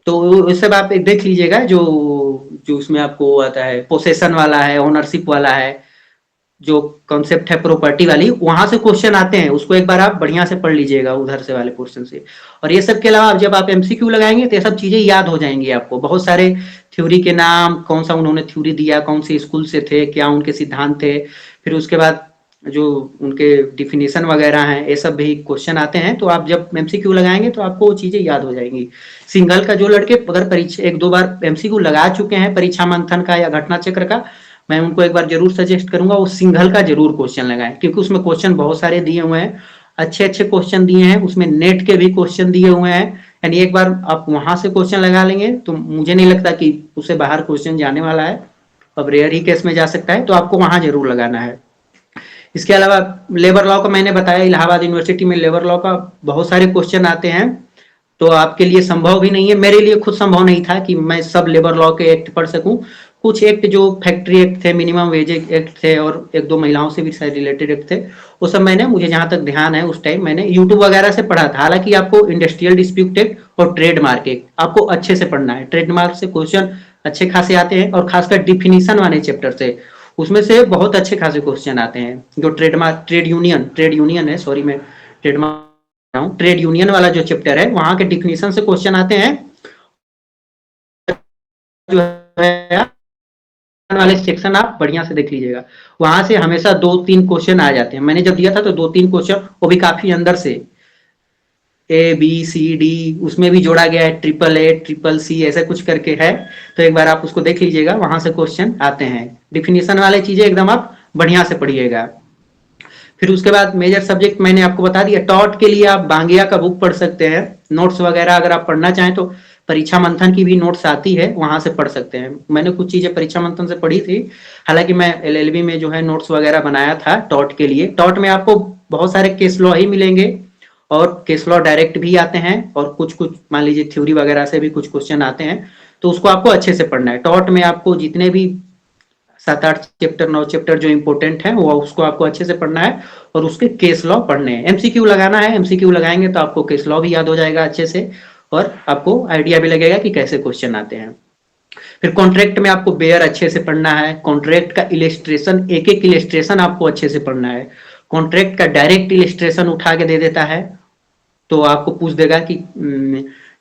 तो ये सब आप एक देख लीजिएगा, जो जो उसमें आपको आता है, पोसेशन वाला है, ओनरशिप वाला है, जो कॉन्सेप्ट है प्रॉपर्टी वाली, वहां से क्वेश्चन आते हैं, उसको एक बार आप बढ़िया से पढ़ लीजिएगा उधर से वाले पोर्शन से। और ये सब के अलावा जब आप एमसीक्यू लगाएंगे तो ये सब चीजें याद हो जाएंगी आपको, बहुत सारे थ्योरी के नाम, कौन सा उन्होंने थ्योरी दिया, कौन से स्कूल से थे, क्या उनके सिद्धांत थे, फिर उसके बाद जो उनके डिफिनेशन वगैरह हैं, ये सब भी क्वेश्चन आते हैं, तो आप जब एमसीक्यू लगाएंगे तो आपको वो चीजें याद हो जाएंगी। सिंगल का जो लड़के अगर परीक्षा 1-2 बार एमसीक्यू लगा चुके हैं, परीक्षा मंथन का या घटना चक्र का, मैं उनको एक बार जरूर सजेस्ट करूंगा वो सिंघल का जरूर क्वेश्चन लगाएं, क्योंकि उसमें क्वेश्चन बहुत सारे दिए हुए हैं, अच्छे अच्छे क्वेश्चन दिए हैं, उसमें नेट के भी क्वेश्चन दिए हुए हैं, यानी एक बार आप वहां से क्वेश्चन लगा लेंगे तो मुझे नहीं लगता कि उससे बाहर क्वेश्चन जाने वाला है, अब रेयर ही केस में जा सकता है, तो आपको वहां जरूर लगाना है। इसके अलावा लेबर लॉ का मैंने बताया, इलाहाबाद यूनिवर्सिटी में लेबर लॉ का बहुत सारे क्वेश्चन आते हैं, तो आपके लिए संभव भी नहीं है, मेरे लिए खुद संभव नहीं था कि मैं सब लेबर लॉ के एक्ट पढ़ सकूं, कुछ एक्ट जो फैक्ट्री एक्ट थे, मिनिमम वेज एक्ट थे, और 1-2 महिलाओं से भी शायद रिलेटेड एक्ट थे, वो सब मैंने, मुझे जहां तक ध्यान है उस टाइम मैंने यूट्यूब वगैरह से पढ़ा था। हालांकि आपको इंडस्ट्रियल डिस्प्यूट एक्ट और ट्रेडमार्क एक्ट आपको अच्छे से पढ़ना है, ट्रेडमार्क से क्वेश्चन अच्छे खासे आते हैं, और खासकर डिफिनीशन वाले चैप्टर से उसमें से बहुत अच्छे खासे क्वेश्चन आते हैं, जो ट्रेडमार्क ट्रेड यूनियन है, सॉरी मैं ट्रेडमार्क ट्रेड यूनियन वाला जो चैप्टर है वहां के डिफिनीशन से क्वेश्चन आते हैं, जो है वाले सेक्शन आप बढ़िया से देख लीजिएगा, वहां से हमेशा 2-3 क्वेश्चन आ जाते हैं, मैंने जब दिया था तो 2-3 क्वेश्चन, वो भी काफी अंदर से, ए बी सी डी, उसमें भी जोड़ा गया है, AAA, CCC ऐसा कुछ करके है, तो एक बार आप उसको देख लीजिएगा, वहां से क्वेश्चन आते हैं, डिफिनीशन वाले चीजें एकदम आप बढ़िया से पढ़िएगा। फिर उसके बाद मेजर सब्जेक्ट मैंने आपको बता दिया, टॉट के लिए आप बांगिया का बुक पढ़ सकते हैं, नोट्स वगैरह अगर आप पढ़ना चाहें तो परीक्षा मंथन की भी नोट्स आती है, वहां से पढ़ सकते हैं, मैंने कुछ चीजें परीक्षा मंथन से पढ़ी थी, हालांकि मैं एलएलबी में जो है नोट्स वगैरह बनाया था टॉट के लिए, टॉट में आपको बहुत सारे केस लॉ ही मिलेंगे, और केस लॉ डायरेक्ट भी आते हैं, और कुछ कुछ मान लीजिए थ्योरी वगैरह से भी कुछ क्वेश्चन आते हैं, तो उसको आपको अच्छे से पढ़ना है। टॉट में आपको जितने भी 7-8 चैप्टर 9 चैप्टर जो इंपॉर्टेंट है वो उसको आपको अच्छे से पढ़ना है, और उसके केस लॉ पढ़ने हैं, एमसीक्यू लगाना है, एमसीक्यू लगाएंगे तो आपको केस लॉ भी याद हो जाएगा अच्छे से, और आपको आइडिया भी लगेगा कि कैसे क्वेश्चन आते हैं। फिर कॉन्ट्रैक्ट में आपको बेयर अच्छे से पढ़ना है, कॉन्ट्रैक्ट का इलिस्ट्रेशन, एक एक इलिस्ट्रेशन आपको अच्छे से पढ़ना है, कॉन्ट्रैक्ट का डायरेक्ट इलिस्ट्रेशन उठा के दे देता है, तो आपको पूछ देगा कि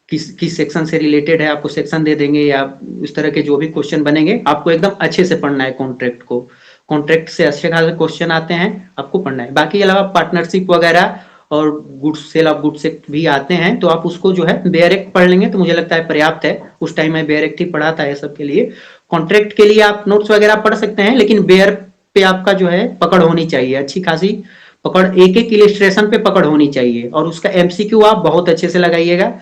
किस किस सेक्शन से रिलेटेड है, आपको सेक्शन दे देंगे, या इस तरह के जो भी क्वेश्चन बनेंगे आपको एकदम अच्छे से पढ़ना है कॉन्ट्रैक्ट को, कॉन्ट्रैक्ट से अच्छे खासे क्वेश्चन आते हैं, आपको पढ़ना है। बाकी अलावा पार्टनरशिप वगैरह और goods sale of goods act भी आते हैं, तो आप उसको जो है बेयर एक्ट पढ़ लेंगे तो मुझे लगता है पर्याप्त है, उस टाइम मैं बेयर एक्ट ही पढ़ा था ये सब के लिए। कॉन्ट्रैक्ट के लिए आप नोट्स वगैरह पढ़ सकते हैं, लेकिन बेयर पे आपका जो है पकड़ होनी चाहिए, अच्छी खासी पकड़, एक एक इलिस्ट्रेशन पे पकड़ होनी चाहिए, और उसका एमसीक्यू आप बहुत अच्छे से लगाइएगा,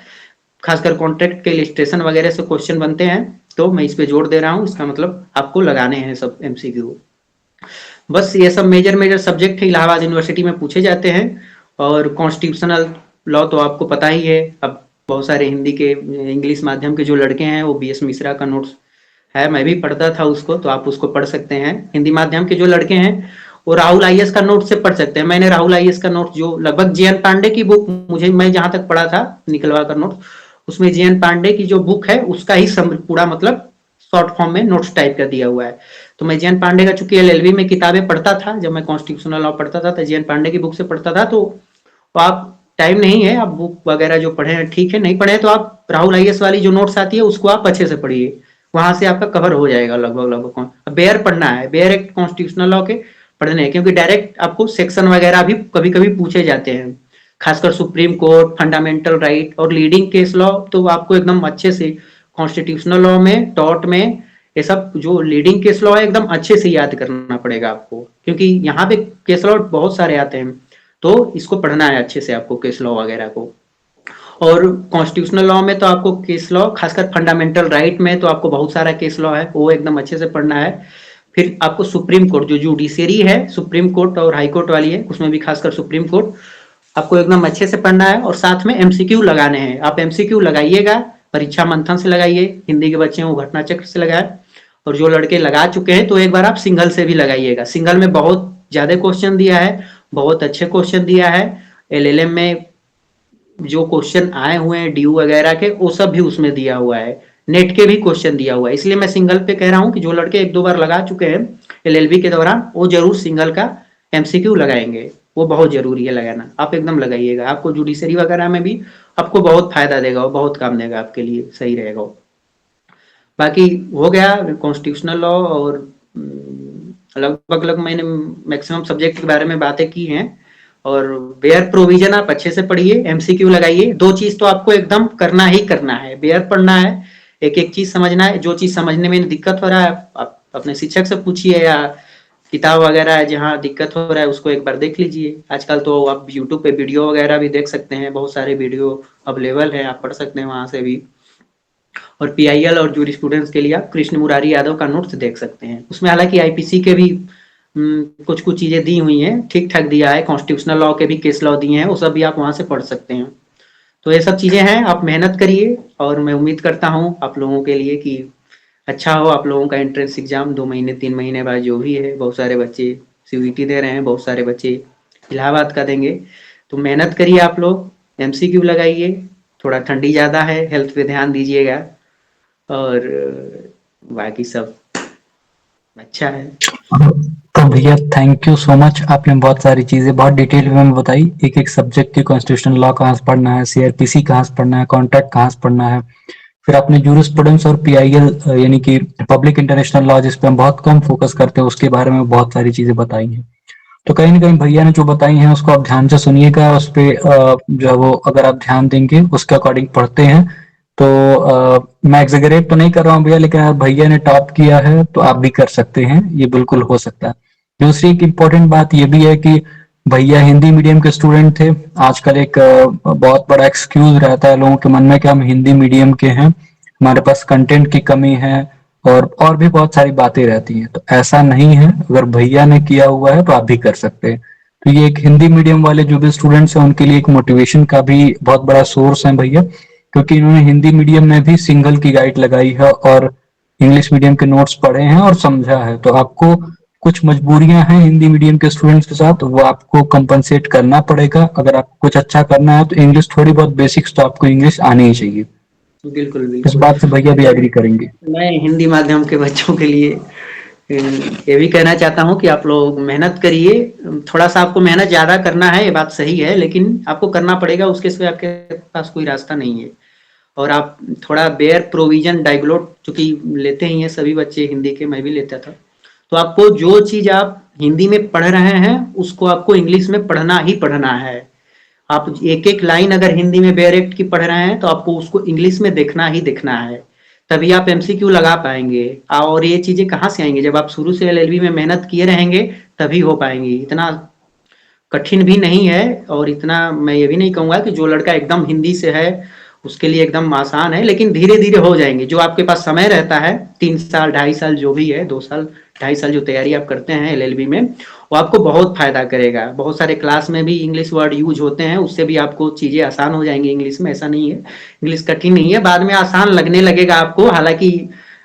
खासकर कॉन्ट्रैक्ट के इलिस्ट्रेशन वगैरह से क्वेश्चन बनते हैं, तो मैं इस पे जोर दे रहा हूँ, इसका मतलब आपको लगाने हैं सब एमसीक्यू। बस ये सब मेजर मेजर सब्जेक्ट है, इलाहाबाद यूनिवर्सिटी में पूछे जाते हैं, और कॉन्स्टिट्यूशनल लॉ तो आपको पता ही है, अब बहुत सारे हिंदी के इंग्लिश माध्यम के जो लड़के हैं वो BS मिश्रा का नोट्स है, मैं भी पढ़ता था उसको, तो आप उसको पढ़ सकते हैं। हिंदी माध्यम के जो लड़के हैं वो राहुल IAS का नोट से पढ़ सकते हैं, मैंने राहुल IAS का नोट जो लगभग JN पांडे की बुक, मुझे मैं जहां तक पढ़ा था निकलवा कर नोट, उसमें जीएन पांडे की जो बुक है उसका ही पूरा मतलब शॉर्ट फॉर्म में नोट्स टाइप का दिया हुआ है। तो मैं जीएन पांडे का चूंकि एलएलबी में किताबें पढ़ता था, जब मैं कॉन्स्टिट्यूशनल लॉ पढ़ता था तो जीएन पांडे की बुक से पढ़ता था। तो आप टाइम नहीं है, आप बुक वगैरह जो पढ़े हैं ठीक है, नहीं पढ़े तो आप राहुल आईएएस वाली जो नोट्स आती है उसको आप अच्छे से पढ़िए, वहां से आपका कवर हो जाएगा लगभग लगभग। बेयर पढ़ना है, बेयर एक्ट कॉन्स्टिट्यूशनल लॉ के पढ़ने हैं, क्योंकि डायरेक्ट आपको सेक्शन वगैरह भी कभी कभी पूछे जाते हैं, खासकर सुप्रीम कोर्ट, फंडामेंटल राइट और लीडिंग केस लॉ। तो आपको एकदम अच्छे से कॉन्स्टिट्यूशनल लॉ में, टॉर्ट में, ये सब जो लीडिंग केस लॉ है एकदम अच्छे से याद करना पड़ेगा आपको, क्योंकि यहाँ पे केस लॉ बहुत सारे आते हैं। तो इसको पढ़ना है अच्छे से आपको, केस लॉ वगैरह को। और कॉन्स्टिट्यूशनल लॉ में तो आपको केस लॉ, खासकर फंडामेंटल राइट में तो आपको बहुत सारा केस लॉ है, वो एकदम अच्छे से पढ़ना है। फिर आपको सुप्रीम कोर्ट, जो जुडिशरी है, सुप्रीम कोर्ट और हाई कोर्ट वाली है, उसमें भी खासकर सुप्रीम कोर्ट आपको एकदम अच्छे से पढ़ना है। और साथ में एमसीक्यू लगाने हैं, आप एमसीक्यू लगाइएगा, परीक्षा मंथन से लगाइए, हिंदी के बच्चे हैं घटना चक्र से लगाए, और जो लड़के लगा चुके हैं तो एक बार आप सिंगल से भी लगाइएगा। सिंगल में बहुत ज्यादा क्वेश्चन दिया है, बहुत अच्छे क्वेश्चन दिया है। एलएलएम में जो क्वेश्चन आए हुए हैं ड्यू वगैरह के, वो सब भी उसमें दिया हुआ है, नेट के भी क्वेश्चन दिया हुआ है। इसलिए मैं सिंगल पे कह रहा हूँ कि जो लड़के एक दो बार लगा चुके हैं एलएलबी के दौरान, वो जरूर सिंगल का एमसीक्यू लगाएंगे, वो बहुत जरूरी है लगाना। आप एकदम लगाइएगा, आपको जुडिशरी वगैरह में भी आपको बहुत फायदा देगा, वो बहुत काम देगा आपके लिए, सही रहेगा वो। बाकी हो गया कॉन्स्टिट्यूशनल लॉ, और लगभग लगभग मैंने मैक्सिमम सब्जेक्ट के बारे में बातें की हैं। और बेयर प्रोविजन आप अच्छे से पढ़िए, एमसीक्यू लगाइए। दो चीज तो आपको एकदम करना ही करना है, बेयर पढ़ना है, एक एक चीज समझना है। जो चीज समझने में दिक्कत हो रहा है आप अपने शिक्षक से पूछिए, या किताब वगैरह है जहाँ दिक्कत हो रहा है उसको एक बार देख लीजिए। आजकल तो आप यूट्यूब पे वीडियो वगैरह भी देख सकते हैं, बहुत सारे वीडियो अवेलेबल है, आप पढ़ सकते हैं वहां से भी। और पीआईएल और जूरी स्टूडेंट्स के लिए आप कृष्ण मुरारी यादव का नोट्स देख सकते हैं, उसमें हालांकि आईपीसी के भी कुछ कुछ चीजें दी हुई हैं, ठीक ठाक दिया है, कॉन्स्टिट्यूशनल लॉ के भी केस लॉ दिए हैं, वो सब भी आप वहां से पढ़ सकते हैं। तो ये सब चीजें हैं, आप मेहनत करिए, और मैं उम्मीद करता हूँ आप लोगों के लिए कि अच्छा हो। आप लोगों का एंट्रेंस एग्जाम 2 महीने 3 महीने बाद जो भी है, बहुत सारे बच्चे सीयूईटी दे रहे हैं, बहुत सारे बच्चे इलाहाबाद का देंगे। तो मेहनत करिए आप लोग, एमसीक्यू लगाइए, थोड़ा ठंडी ज्यादा है, हेल्थ पे ध्यान दीजिएगा, और बाकी सब अच्छा है। तो भैया थैंक यू सो मच, आपने बहुत सारी चीजें बहुत डिटेल में बताई, एक एक सब्जेक्ट की, कॉन्स्टिट्यूशनल लॉ कहाँ से पढ़ना है, सीआरपीसी कहाँ से पढ़ना है, कॉन्ट्रैक्ट कहाँ से पढ़ना है, फिर आपने जूरिस्प्रूडेंस और पीआईएल यानी कि पब्लिक इंटरनेशनल लॉ जिस पे हम बहुत कम फोकस करते हैं उसके बारे में बहुत सारी चीजें बताई हैं। तो कहीं ना कहीं भैया ने जो बताई हैं उसको आप ध्यान से सुनिएगा, उस पे जो है वो अगर आप ध्यान देंगे उसके अकॉर्डिंग पढ़ते हैं तो मैं एग्जैगरेट तो नहीं कर रहा हूँ भैया, लेकिन अगर भैया ने टॉप किया है तो आप भी कर सकते हैं, ये बिल्कुल हो सकता है। दूसरी एक इम्पोर्टेंट बात ये भी है कि भैया हिंदी मीडियम के स्टूडेंट थे। आजकल एक बहुत बड़ा एक्सक्यूज रहता है लोगों के मन में कि हम हिंदी मीडियम के हैं, हमारे पास कंटेंट की कमी है, और भी बहुत सारी बातें रहती हैं। तो ऐसा नहीं है, अगर भैया ने किया हुआ है तो आप भी कर सकते हैं। तो ये एक हिंदी मीडियम वाले जो भी स्टूडेंट्स हैं उनके लिए एक मोटिवेशन का भी बहुत बड़ा सोर्स है भैया, क्योंकि इन्होंने हिंदी मीडियम में भी सिंगल की गाइड लगाई है और इंग्लिश मीडियम के नोट्स पढ़े हैं और समझा है। तो आपको कुछ मजबूरियां हैं हिंदी मीडियम के स्टूडेंट्स के साथ, वो आपको कंपनसेट करना पड़ेगा। अगर आपको कुछ अच्छा करना है तो इंग्लिश थोड़ी बहुत बेसिक्स तो आपको इंग्लिश आनी ही चाहिए। बिल्कुल इस बिल्कुल। बात से भैया भी एग्री करेंगे। मैं हिंदी माध्यम के बच्चों के लिए ये भी कहना चाहता हूँ कि आप लोग मेहनत करिए। थोड़ा सा आपको मेहनत ज्यादा करना है, ये बात सही है, लेकिन आपको करना पड़ेगा, उसके सिवा आपके पास कोई रास्ता नहीं है। और आप थोड़ा बेयर प्रोविजन डाइग्लोट चूंकि लेते ही हैं सभी बच्चे हिंदी के, मैं भी लेता था, तो आपको जो चीज आप हिंदी में पढ़ रहे हैं उसको आपको इंग्लिश में पढ़ना ही पढ़ना है। आप एक एक लाइन अगर हिंदी में बेयर एक्ट की पढ़ रहे हैं तो आपको उसको इंग्लिश में देखना ही देखना है, तभी आप एमसीक्यू लगा पाएंगे। और ये चीजें कहाँ से आएंगे, जब आप शुरू से एलएलबी में मेहनत किए रहेंगे तभी हो पाएंगी। इतना कठिन भी नहीं है, और इतना मैं ये भी नहीं कहूंगा कि जो लड़का एकदम हिंदी से है उसके लिए एकदम आसान है, लेकिन धीरे धीरे हो जाएंगे। जो आपके पास समय रहता है 3 साल 2.5 साल जो भी है, 2 साल 2.5 साल जो तैयारी आप करते हैं एलएलबी में, वो आपको बहुत फायदा करेगा। बहुत सारे क्लास में भी इंग्लिश वर्ड यूज होते हैं, उससे भी आपको चीजें आसान हो जाएंगी इंग्लिश में। ऐसा नहीं है इंग्लिश कठिन नहीं है, बाद में आसान लगने लगेगा आपको। हालांकि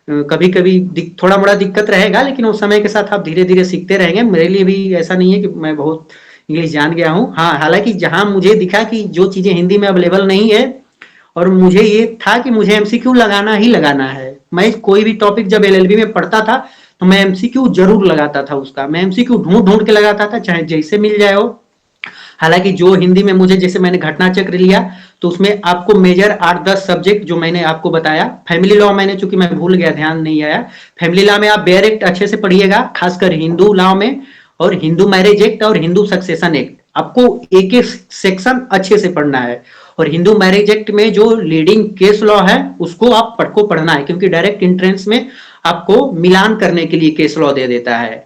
कभी कभी थोड़ा मोड़ा दिक्कत रहेगा, लेकिन उस समय के साथ आप धीरे धीरे सीखते रहेंगे। मेरे लिए भी ऐसा नहीं है कि मैं बहुत इंग्लिश जान गया हूँ। हाँ, हालांकि जहां मुझे दिखा कि जो चीजें हिंदी में अवेलेबल नहीं है और मुझे ये था कि मुझे एमसीक्यू लगाना ही लगाना है। मैं कोई भी टॉपिक जब एलएलबी में पढ़ता था तो मैं एमसीक्यू जरूर लगाता था उसका, मैं एमसीक्यू ढूंढ ढूंढ के लगाता था, चाहे जैसे मिल जाए हो। हालांकि जो हिंदी में मुझे, जैसे मैंने घटना चक्र लिया तो उसमें आपको मेजर 8-10 सब्जेक्ट जो मैंने आपको बताया, फैमिली लॉ मैंने, चूंकि मैं भूल गया, ध्यान नहीं आया, फैमिली लॉ में आप बेयर एक्ट अच्छे से पढ़िएगा, खासकर हिंदू लॉ में, और हिंदू मैरिज एक्ट और हिंदू सक्सेशन एक्ट, आपको एक एक सेक्शन अच्छे से पढ़ना है। और हिंदू मैरिज एक्ट में जो लीडिंग केस लॉ है उसको आप को पढ़ना है, क्योंकि डायरेक्ट एंट्रेंस में आपको मिलान करने के लिए केस लॉ दे देता है,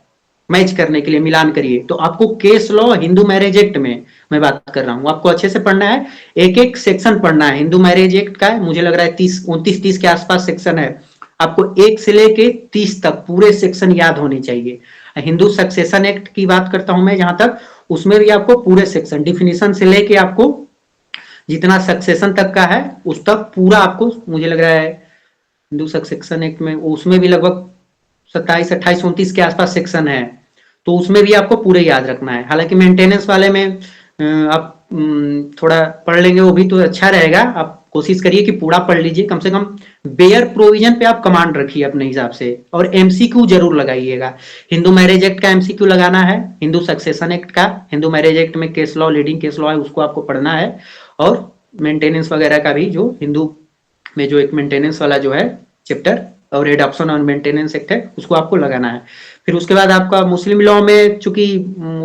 मैच करने के लिए मिलान करिए। तो आपको case law Hindu marriage act में मैं बात कर रहा हूं, आपको अच्छे से पढ़ना है, एक एक सेक्शन पढ़ना है। हिंदू मैरिज एक्ट का मुझे लग रहा है 29-30 के आसपास सेक्शन है, आपको 1 से लेके 30 तक पूरे सेक्शन याद होने चाहिए। हिंदू सक्सेशन एक्ट की बात करता हूं मैं जहां तक, उसमें भी आपको पूरे सेक्शन डिफिनीशन से लेके आपको जितना सक्सेशन तक का है उस तक पूरा आपको, मुझे लग रहा है हिंदू सक्सेशन एक्ट में उसमें भी लगभग 27, 28, 29 के आसपास सेक्शन है, तो उसमें भी आपको पूरे याद रखना है। हालांकि मेंटेनेंस वाले में आप थोड़ा पढ़ लेंगे वो भी तो अच्छा रहेगा, आप कोशिश करिए कि पूरा पढ़ लीजिए, कम से कम बेयर प्रोविजन पे आप कमांड रखिए अपने हिसाब से, और एमसीक्यू जरूर लगाइएगा। हिंदू मैरिज एक्ट का एमसीक्यू लगाना है, हिंदू सक्सेशन एक्ट का, हिंदू मैरिज एक्ट में case law, leading case law है उसको आपको पढ़ना है, और मेंटेनेंस वगैरह का भी, जो हिंदू में जो एक मेंटेनेंस वाला जो है चैप्टर और एडॉप्शन और मेंटेनेंस एक्ट है उसको आपको लगाना है। फिर उसके बाद आपका मुस्लिम लॉ में, चूंकि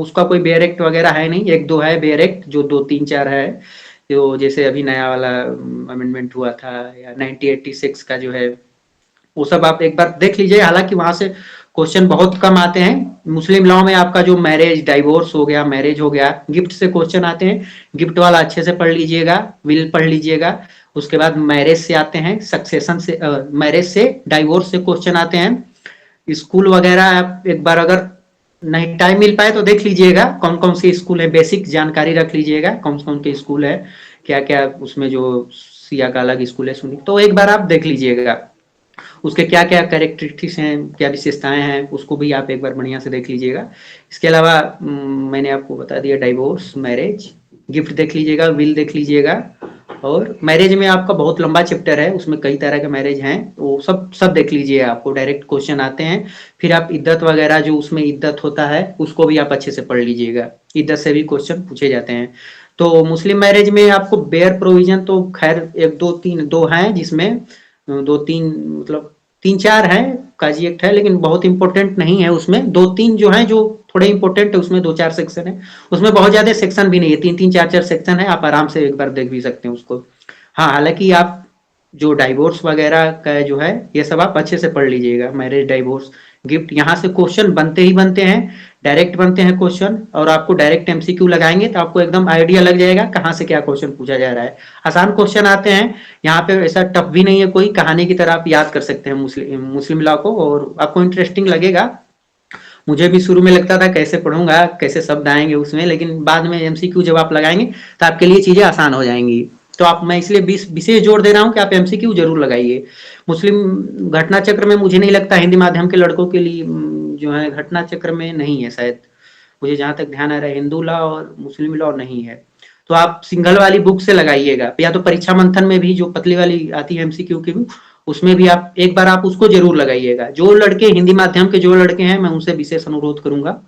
उसका कोई बेयर एक्ट वगैरह है नहीं, 1-2 है बेयर एक्ट, जो 2-3-4 है, जो जैसे अभी नया वाला अमेंडमेंट हुआ था, या 1986 का जो है, वो सब आप एक बार देख लीजिए। हालांकि वहां से क्वेश्चन बहुत कम आते हैं। मुस्लिम लॉ में आपका जो मैरिज, डाइवोर्स हो गया, मैरिज हो गया, गिफ्ट से क्वेश्चन आते हैं, गिफ्ट वाला अच्छे से पढ़ लीजिएगा, विल पढ़ लीजिएगा। उसके बाद मैरिज से आते हैं, सक्सेशन से, मैरिज से डाइवोर्स से क्वेश्चन आते हैं। स्कूल वगैरह आप एक बार अगर नहीं टाइम मिल पाए तो देख लीजिएगा, कौन कौन सी स्कूल है, बेसिक जानकारी रख लीजिएगा, कौन कौन के स्कूल है, क्या क्या उसमें, जो सिया का अलग स्कूल है सुनी, तो एक बार आप देख लीजिएगा, उसके क्या क्या कैरेक्टरिस्टिक्स हैं, क्या विशेषताएं हैं, उसको भी आप एक बार बढ़िया से देख लीजिएगा। इसके अलावा मैंने आपको बता दिया डाइवोर्स, मैरिज, गिफ्ट देख लीजिएगा, विल देख लीजिएगा। और मैरिज में आपका बहुत लंबा चैप्टर है, उसमें कई तरह के मैरिज हैं, वो सब सब देख लीजिए, आपको डायरेक्ट क्वेश्चन आते हैं। फिर आप इद्दत वगैरह, जो उसमें इद्दत होता है उसको भी आप अच्छे से पढ़ लीजिएगा, इद्दत से भी क्वेश्चन पूछे जाते हैं। तो मुस्लिम मैरिज में आपको बेयर प्रोविजन तो खैर 1-2-3 हैं, जिसमें 2-3 मतलब 3-4 है, काजी एक्ट है, लेकिन बहुत इंपॉर्टेंट नहीं है उसमें। 2-3 जो है जो थोड़े इंपॉर्टेंट है, उसमें 2-4 सेक्शन है, उसमें बहुत ज्यादा सेक्शन भी नहीं है, 3-3, 4-4 सेक्शन है, आप आराम से एक बार देख भी सकते हैं उसको। हाँ, हालांकि आप जो डाइवोर्स वगैरह का जो है ये सब आप अच्छे से पढ़ लीजिएगा, मैरिज, डाइवोर्स, गिफ्ट, यहाँ से क्वेश्चन बनते ही बनते हैं, डायरेक्ट बनते हैं क्वेश्चन, और आपको डायरेक्ट एमसीक्यू लगाएंगे तो आपको एकदम आइडिया लग जाएगा कहाँ से क्या क्वेश्चन पूछा जा रहा है। आसान क्वेश्चन आते हैं यहाँ पे, ऐसा टफ भी नहीं है कोई, कहानी की तरह आप याद कर सकते हैं मुस्लिम लॉ को, और आपको इंटरेस्टिंग लगेगा। मुझे भी शुरू में लगता था कैसे पढ़ूंगा, कैसे शब्द आएंगे उसमें, लेकिन बाद में एमसीक्यू जब आप लगाएंगे तो आपके लिए चीजें आसान हो जाएंगी। तो आप, मैं इसलिए विशेष जोर दे रहा हूँ कि आप एमसीक्यू जरूर लगाइए। मुस्लिम घटना चक्र में मुझे नहीं लगता हिंदी माध्यम के लड़कों के लिए जो है घटना चक्र में नहीं है शायद, मुझे जहां तक ध्यान आ रहा है हिंदू लॉ और मुस्लिम लॉ नहीं है। तो आप सिंगल वाली बुक से लगाइएगा, या तो परीक्षा मंथन में भी जो पतली वाली आती है एमसीक्यू की बुक, उसमें भी आप एक बार आप उसको जरूर लगाइएगा। जो लड़के हिंदी माध्यम के जो लड़के हैं, मैं उनसे विशेष अनुरोध करूंगा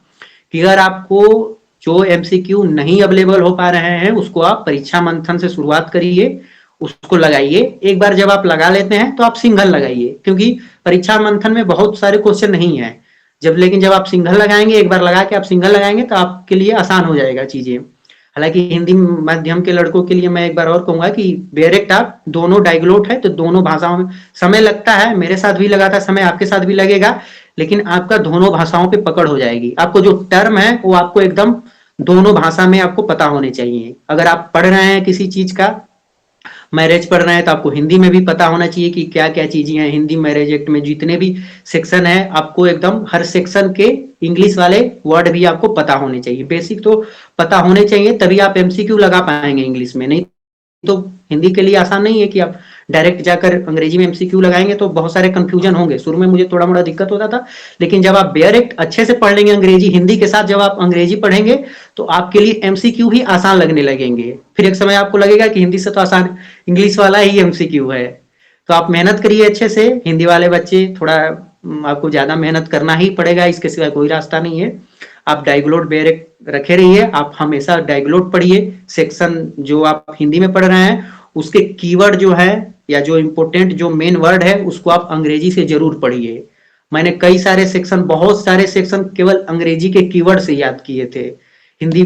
कि अगर आपको जो एमसीक्यू नहीं अवेलेबल हो पा रहे हैं उसको आप परीक्षा मंथन से शुरुआत करिए, उसको लगाइए। एक बार जब आप लगा लेते हैं तो आप सिंगल लगाइए, क्योंकि परीक्षा मंथन में बहुत सारे क्वेश्चन नहीं है। लेकिन जब आप सिंगल लगाएंगे, एक बार लगा के आप सिंगल लगाएंगे तो आपके लिए आसान हो जाएगा चीजें। हालांकि हिंदी माध्यम के लड़कों के लिए मैं एक बार और कहूंगा कि डायरेक्ट आप दोनों डाइग्लोट है तो दोनों भाषाओं में समय लगता है, मेरे साथ भी लगा था समय, आपके साथ भी लगेगा, लेकिन आपका दोनों भाषाओं पे पकड़ हो जाएगी। आपको जो टर्म है वो आपको एकदम दोनों भाषा में आपको पता होने चाहिए। अगर आप पढ़ रहे हैं किसी चीज का, मैरिज पढ़ रहे हैं, तो आपको हिंदी में भी पता होना चाहिए कि क्या क्या चीजें हैं। हिंदी मैरिज एक्ट में जितने भी सेक्शन है, आपको एकदम हर सेक्शन के इंग्लिश वाले वर्ड भी आपको पता होने चाहिए, बेसिक तो पता होने चाहिए, तभी आप एमसीक्यू लगा पाएंगे इंग्लिश में, नहीं तो हिंदी के लिए आसान नहीं है कि आप डायरेक्ट जाकर अंग्रेजी में एमसीक्यू लगाएंगे तो बहुत सारे कंफ्यूजन होंगे। शुरू में मुझे थोड़ा मोड़ा दिक्कत होता था, लेकिन जब आप डायरेक्ट अच्छे से पढ़ लेंगे अंग्रेजी हिंदी के साथ, जब आप अंग्रेजी पढ़ेंगे तो आपके लिए एमसीक्यू भी आसान लगने लगेंगे। फिर एक समय आपको लगेगा कि हिंदी से तो आसान इंग्लिश वाला ही एमसीक्यू है। तो आप मेहनत करिए अच्छे से। हिंदी वाले बच्चे थोड़ा आपको ज्यादा मेहनत करना ही पड़ेगा, इसके सिवा कोई रास्ता नहीं है। आप डायग्लोट बेरेक रखे रहिए, आप हमेशा डायग्लोट पढ़िए। सेक्शन जो आप हिंदी में पढ़ रहे हैं उसके कीवर्ड जो है या जो इम्पोर्टेंट जो मेन वर्ड है उसको आप अंग्रेजी से जरूर पढ़िए। मैंने कई सारे सेक्शन, बहुत सारे सेक्शन केवल अंग्रेजी के कीवर्ड से याद किए थे। हिंदी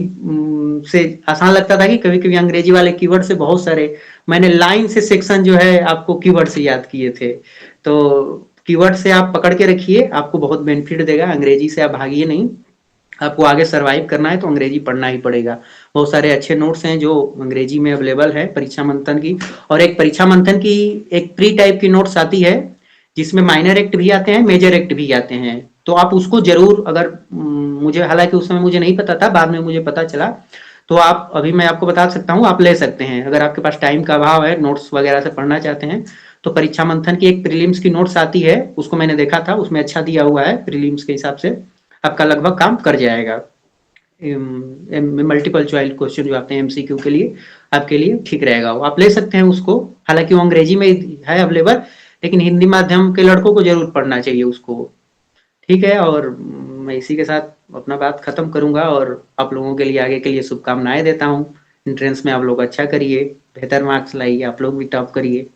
से आसान लगता था कि कभी कभी अंग्रेजी वाले कीवर्ड से बहुत सारे मैंने लाइन से सेक्शन जो है आपको कीवर्ड से याद किए थे। तो कीवर्ड से आप पकड़ के रखिए, आपको बहुत बेनिफिट देगा। अंग्रेजी से आप भागिए नहीं, आपको आगे सरवाइव करना है तो अंग्रेजी पढ़ना ही पड़ेगा। बहुत सारे अच्छे नोट्स हैं जो अंग्रेजी में अवेलेबल है परीक्षा मंथन की। और एक परीक्षा मंथन की एक प्री टाइप की नोट्स आती है जिसमें माइनर एक्ट भी आते हैं, मेजर एक्ट भी आते हैं। तो आप उसको जरूर, अगर मुझे, हालांकि उस समय मुझे नहीं पता था, बाद में मुझे पता चला, तो आप अभी मैं आपको बता सकता हूँ, आप ले सकते हैं। अगर आपके पास टाइम का अभाव है, नोट्स वगैरह से पढ़ना चाहते हैं, तो परीक्षा मंथन की एक प्रीलिम्स की नोट्स आती है, उसको मैंने देखा था, उसमें अच्छा दिया हुआ है। प्रीलिम्स के हिसाब से आपका लगभग काम कर जाएगा। मल्टीपल चॉइस क्वेश्चन जो आते हैं एमसीक्यू के लिए, आपके लिए ठीक रहेगा। वो आप ले सकते हैं उसको। हालांकि वो अंग्रेजी में है अवेलेबल, लेकिन हिंदी माध्यम के लड़कों को जरूर पढ़ना चाहिए उसको। ठीक है, और मैं इसी के साथ अपना बात खत्म करूंगा और आप लोगों के लिए आगे के लिए शुभकामनाएं देता हूँ। एंट्रेंस में आप लोग अच्छा करिए, बेहतर मार्क्स लाइए, आप लोग भी टॉप करिए।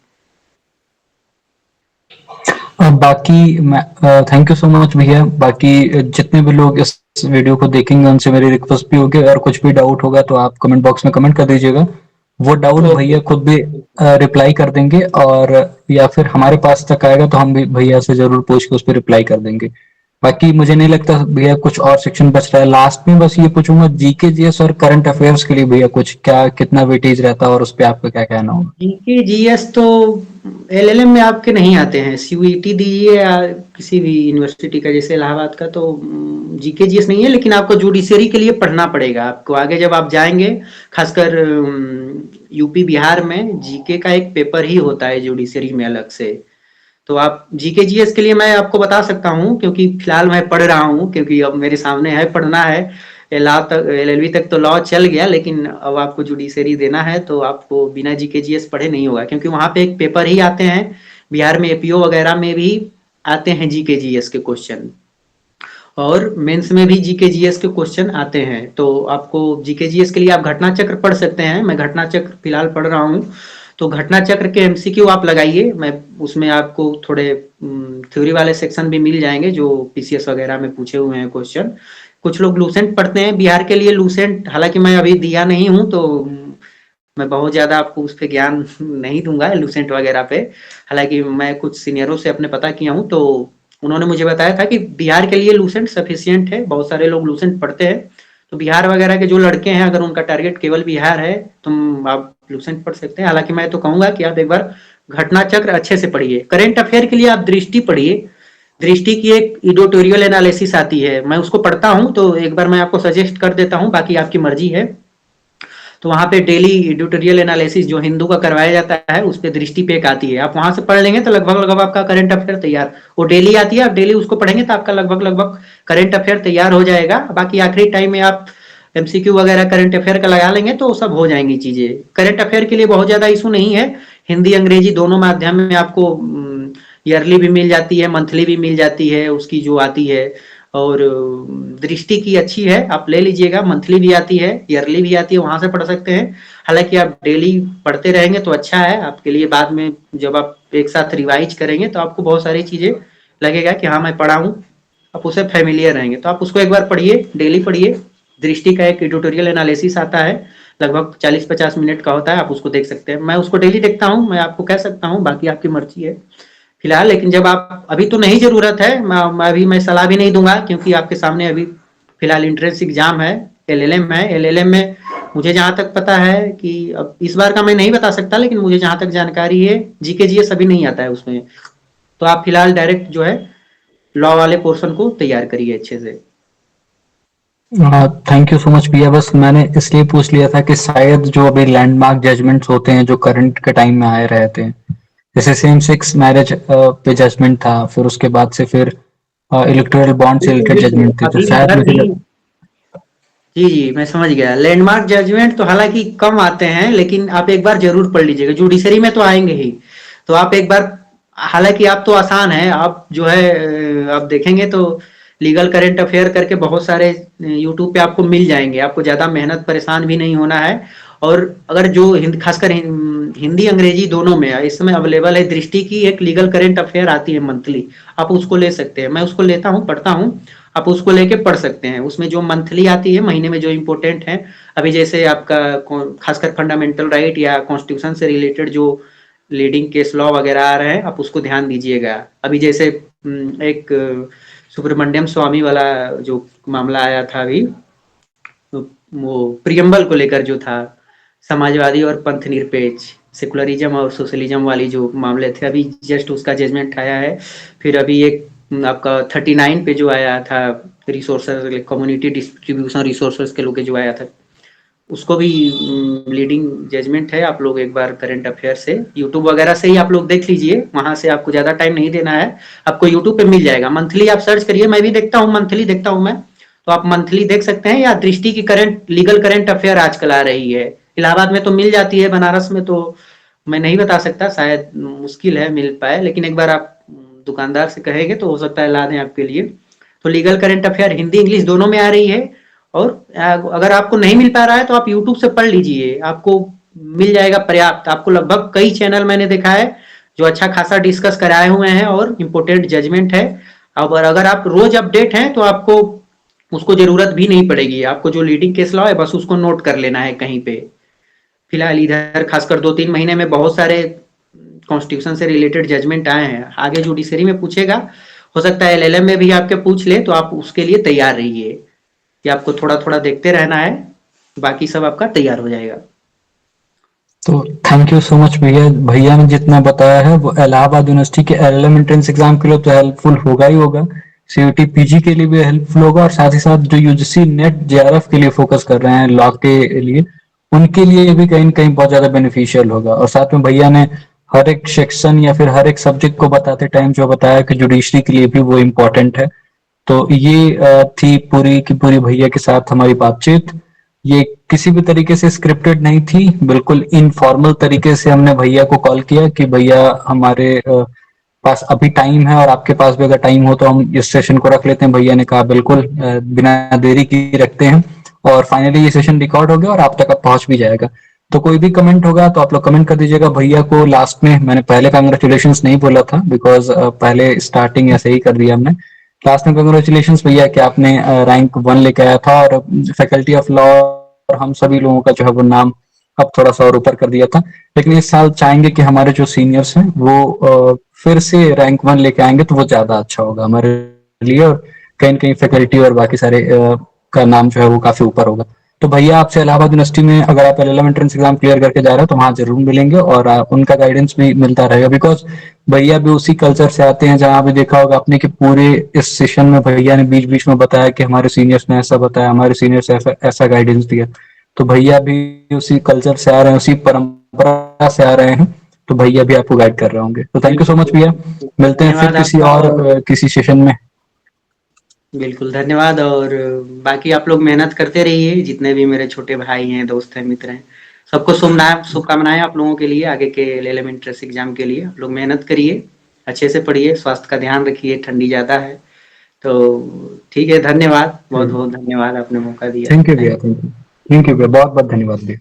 बाकी मैं थैंक यू सो मच भैया। बाकी जितने भी लोग इस वीडियो को देखेंगे उनसे मेरी रिक्वेस्ट भी होगी, अगर कुछ भी डाउट होगा तो आप कमेंट बॉक्स में कमेंट कर दीजिएगा। वो डाउट ओके। भैया खुद भी रिप्लाई कर देंगे, और या फिर हमारे पास तक आएगा तो हम भी भैया से जरूर पूछ के उस पर रिप्लाई कर देंगे। बाकी मुझे नहीं लगता भैया कुछ और सेक्शन बच रहा है। लास्ट में बस ये पूछूंगा, जीके जीएस और करंट अफेयर्स के लिए भैया कुछ क्या कितना वेटेज रहता है और उस पर आपका क्या कहना होगा? जीके जीएस तो एलएलएम में आपके नहीं आते हैं। सीयूईटी दीजिए या किसी भी यूनिवर्सिटी का, जैसे इलाहाबाद का, तो जीके जीएस नहीं है, लेकिन आपको जुडिशरी के लिए पढ़ना पड़ेगा। आपको आगे जब आप जाएंगे, खासकर यूपी बिहार में जीके का एक पेपर ही होता है जुडिशरी में अलग से। तो आप जीके जीएस के लिए मैं आपको बता सकता हूँ, क्योंकि फिलहाल मैं पढ़ रहा हूँ, क्योंकि अब मेरे सामने है पढ़ना है। लॉ तक, एलएलबी तक तो लॉ चल गया, लेकिन अब आपको जुडिशरी देना है तो आपको बिना जीके जीएस पढ़े नहीं होगा, क्योंकि वहां पे एक पेपर ही आते हैं। बिहार में एपीओ वगैरह में भी आते हैं जीके जीएस के क्वेश्चन, और मेंस में भी जीके जीएस के क्वेश्चन आते हैं। तो आपको जीके जीएस के लिए आप घटना चक्र पढ़ सकते हैं। मैं घटना चक्र फिलहाल पढ़ रहा हूँ, तो घटना चक्र के एमसीक्यू आप लगाइए। मैं उसमें आपको थोड़े थ्योरी वाले सेक्शन भी मिल जाएंगे जो पीसीएस वगैरह में पूछे हुए हैं क्वेश्चन। कुछ लोग लूसेंट पढ़ते हैं बिहार के लिए। लूसेंट हालांकि मैं अभी दिया नहीं हूँ, तो मैं बहुत ज्यादा आपको उस पर ज्ञान नहीं दूंगा लूसेंट वगैरह पे। हालांकि मैं कुछ सीनियरों से अपने पता किया हूँ, तो उन्होंने मुझे बताया था कि बिहार के लिए लूसेंट सफिशियंट है। बहुत सारे लोग लूसेंट पढ़ते हैं, तो बिहार वगैरह के जो लड़के हैं, अगर उनका टारगेट केवल बिहार है, तो आप लूसेंट पढ़ सकते हैं। हालांकि मैं तो कहूंगा कि आप एक बार घटना चक्र अच्छे से पढ़िए। करेंट अफेयर के लिए आप दृष्टि पढ़िए। दृष्टि की एक एडिटोरियल एनालिसिस आती है, मैं उसको पढ़ता हूँ, तो एक बार मैं आपको सजेस्ट कर देता हूँ, बाकी आपकी मर्जी है। तो वहाँ पे डेली एडिटोरियल एनालिसिस जो हिंदू का करवाया जाता है, उस पे दृष्टि पे एक आती है, आप वहां से पढ़ लेंगे तो लगभग लगभग आपका करंट अफेयर तैयार। वो डेली आती है, आप डेली उसको पढ़ेंगे तो आपका लगभग लगभग करंट अफेयर तैयार हो जाएगा। बाकी आखिरी टाइम में आप एमसीक्यू वगैरह करंट अफेयर का लगा लेंगे तो सब हो जाएंगी चीजें। करंट अफेयर के लिए बहुत ज्यादा इशू नहीं है। हिंदी अंग्रेजी दोनों माध्यम में आपको ईयरली भी मिल जाती है, मंथली भी मिल जाती है उसकी जो आती है। और दृष्टि की अच्छी है, आप ले लीजिएगा। मंथली भी आती है, ईयरली भी आती है, वहां से पढ़ सकते हैं। हालांकि आप डेली पढ़ते रहेंगे तो अच्छा है आपके लिए। बाद में जब आप एक साथ रिवाइज करेंगे तो आपको बहुत सारी चीजें लगेगा कि हाँ मैं पढ़ा हूँ, आप उसे फेमिलियर रहेंगे। तो आप उसको एक बार पढ़िए, डेली पढ़िए। दृष्टि का एक एडिटोरियल एनालिसिस आता है, लगभग 40-50 मिनट का होता है, आप उसको देख सकते हैं। मैं उसको डेली देखता हूँ, मैं आपको कह सकता हूँ, बाकी आपकी मर्जी है फिलहाल। लेकिन जब आप, अभी तो नहीं जरूरत है, मैं सलाह भी नहीं दूंगा, क्योंकि आपके सामने अभी फिलहाल इंट्रेंस एग्जाम है, एलएलएम है। एलएलएम में मुझे जहां तक पता है कि, अब इस बार का मैं नहीं बता सकता, लेकिन मुझे जहां तक जानकारी है जीके जीएस अभी नहीं आता है उसमें। तो आप फिलहाल डायरेक्ट जो है लॉ वाले पोर्शन को तैयार करिए अच्छे से। थैंक यू सो मच भैया। बस मैंने इसलिए पूछ लिया था कि शायद जो अभी लैंडमार्क जजमेंट्स होते हैं जो करंट के टाइम में आए रहे थे, जैसे सेम सेक्स मैरिज पे जजमेंट था, फिर उसके बाद से फिर इलेक्टोरल बॉन्ड से बिल्कुल, रिलेटेड बिल्कुल। जजमेंट थे, तो अभी शायद इधर मुझे भी जी, जी, मैं समझ गया। लैंडमार्क जजमेंट तो हालाँकि कम आते हैं, लेकिन आप एक बार ज़रूर पढ़ लीजिएगा। जुडिशरी में तो आएँगे ही। तो आप एक बार हालाँकि आप तो आसान है, आप जो है आप देखेंगे तो लीगल करंट अफेयर करके बहुत सारे यूट्यूब पे आपको मिल जाएँगे। आपको ज़्यादा मेहनत परेशान भी नहीं होना है और अगर जो खासकर हिंदी, अंग्रेजी दोनों में है, इस समय अवेलेबल है। दृष्टि की एक लीगल करंट अफेयर आती है मंथली, आप उसको ले सकते हैं। मैं उसको लेता हूँ, पढ़ता हूँ। आप उसको लेके पढ़ सकते हैं। उसमें जो मंथली आती है, महीने में जो इम्पोर्टेंट है, अभी जैसे आपका खासकर फंडामेंटल राइट या कॉन्स्टिट्यूशन से रिलेटेड जो लीडिंग केस लॉ वगैरह आ रहे हैं, आप उसको ध्यान दीजिएगा। अभी जैसे एक सुब्रमण्यम स्वामी वाला जो मामला आया था अभी, वो प्रियम्बल को लेकर जो था, समाजवादी और पंथ निरपेक्ष, सेकुलरिज्म और सोशलिज्म वाली जो मामले थे, अभी जस्ट उसका जजमेंट आया है। फिर अभी एक आपका 39 पे जो आया था, रिसोर्सेज कम्युनिटी डिस्ट्रीब्यूशन रिसोर्सेज के लोग जो आया था, उसको भी लीडिंग जजमेंट है। आप लोग एक बार करंट अफेयर से यूट्यूब वगैरह से ही आप लोग देख लीजिए, वहां से आपको ज्यादा टाइम नहीं देना है। आपको यूट्यूब पे मिल जाएगा, मंथली आप सर्च करिए। मैं भी देखता हूँ, मंथली देखता हूँ मैं, तो आप मंथली देख सकते हैं। या दृष्टि की करंट लीगल करंट अफेयर आजकल आ रही है, इलाहाबाद में तो मिल जाती है, बनारस में तो मैं नहीं बता सकता, शायद मुश्किल है मिल पाए, लेकिन एक बार आप दुकानदार से कहेंगे तो हो सकता है ला दें आपके लिए। तो legal current affair Hindi English दोनों में आ रही है। और अगर आपको नहीं मिल पा रहा है तो आप यूट्यूब से पढ़ लीजिए, आपको मिल जाएगा पर्याप्त। आपको लगभग कई चैनल मैंने देखा है जो अच्छा खासा डिस्कस कराए हुए हैं और इम्पोर्टेंट जजमेंट है। अब अगर आप रोज अपडेट हैं तो आपको उसको जरूरत भी नहीं पड़ेगी। आपको जो लीडिंग केस लॉ है बस उसको नोट कर लेना है कहीं पे। फिलहाल इधर खासकर 2-3 महीने में बहुत सारे कॉन्स्टिट्यूशन से रिलेटेड जजमेंट आए हैं। आगे जुडिशरी में पूछेगा, हो सकता है एलएलएम में भी आपके पूछ ले, तो आप उसके लिए तैयार रहिए कि आपको थोड़ा-थोड़ा देखते रहना है, बाकी सब आपका तैयार हो जाएगा। तो थैंक यू सो मच भैया। भैया ने जितना बताया है वो इलाहाबाद यूनिवर्सिटी के एलएलएम एंट्रेंस एग्जाम के लिए तो हेल्पफुल होगा ही होगा, सीयूटी पीजी के लिए भी हेल्पफुल होगा, और साथ ही साथ जो यूजीसी नेट जेआरएफ के लिए फोकस कर रहे हैं लॉ के लिए, उनके लिए भी कहीं न कहीं बहुत ज्यादा बेनिफिशियल होगा। और साथ में भैया ने हर एक सेक्शन या फिर हर एक सब्जेक्ट को बताते टाइम जो बताया कि जुडिशरी के लिए भी वो इम्पोर्टेंट है। तो ये थी पूरी की पूरी भैया के साथ हमारी बातचीत। ये किसी भी तरीके से स्क्रिप्टेड नहीं थी, बिल्कुल इनफॉर्मल तरीके से हमने भैया को कॉल किया कि भैया हमारे पास अभी टाइम है और आपके पास भी अगर टाइम हो तो हम इस सेशन को रख लेते हैं। भैया ने कहा बिल्कुल, बिना देरी की रखते हैं। और फाइनली ये सेशन रिकॉर्ड हो गया और आप तक अब पहुंच भी जाएगा। तो कोई भी कमेंट होगा तो आप लोग कमेंट कर दीजिएगा भैया को। लास्ट में मैंने पहले कांग्रेचुलेशन नहीं बोला था, बिकॉज पहले स्टार्टिंग ऐसे ही कर दिया हमने। क्लास में कांग्रेचुलेशन भैया कि आपने रैंक 1 लेके आया था, और फैकल्टी ऑफ लॉ और हम सभी लोगों का जो है वो नाम अब थोड़ा सा और ऊपर कर दिया था। लेकिन इस साल चाहेंगे कि हमारे जो सीनियर्स हैं वो फिर से रैंक 1 लेके आएंगे तो वो ज्यादा अच्छा होगा हमारे लिए, और कहीं न कहीं फैकल्टी और बाकी सारे का नाम जो है वो काफी ऊपर होगा। तो भैया आपसे इलाहाबाद यूनिवर्सिटी में अगर आप एलएलएम एंट्रेंस एग्जाम क्लियर करके जा रहे हो तो वहां जरूर मिलेंगे, और उनका गाइडेंस भी मिलता रहेगा, बिकॉज भैया भी उसी कल्चर से आते हैं जहां भी देखा होगा आपने कि पूरे इस सेशन में भैया ने बीच बीच में बताया कि हमारे सीनियर्स ने ऐसा बताया, हमारे सीनियर्स ऐसा ऐसा गाइडेंस दिया। तो भैया भी उसी कल्चर से आ रहे हैं, उसी परंपरा से आ रहे हैं, तो भैया भी आपको गाइड कर रहे होंगे। तो थैंक यू सो मच बिल्कुल, भैया। बिल्कुल। मिलते हैं फिर धन्यवाद किसी आपका और और किसी सेशन में। बिल्कुल धन्यवाद। और बाकी आप लोग मेहनत करते रहिए, जितने भी मेरे छोटे भाई हैं, दोस्त हैं, मित्र हैं, सबको शुभकामनाएँ आप लोगों के लिए आगे के एलएलएम एंट्रेंस एग्जाम के लिए। आप लोग मेहनत करिए, अच्छे से पढ़िए, स्वास्थ्य का ध्यान रखिए, ठंडी ज़्यादा है। तो ठीक है, धन्यवाद, बहुत-बहुत धन्यवाद, आपने मौका दिया। थैंक यू भैया, थैंक थैंक यू भैया, बहुत बहुत धन्यवाद भैया।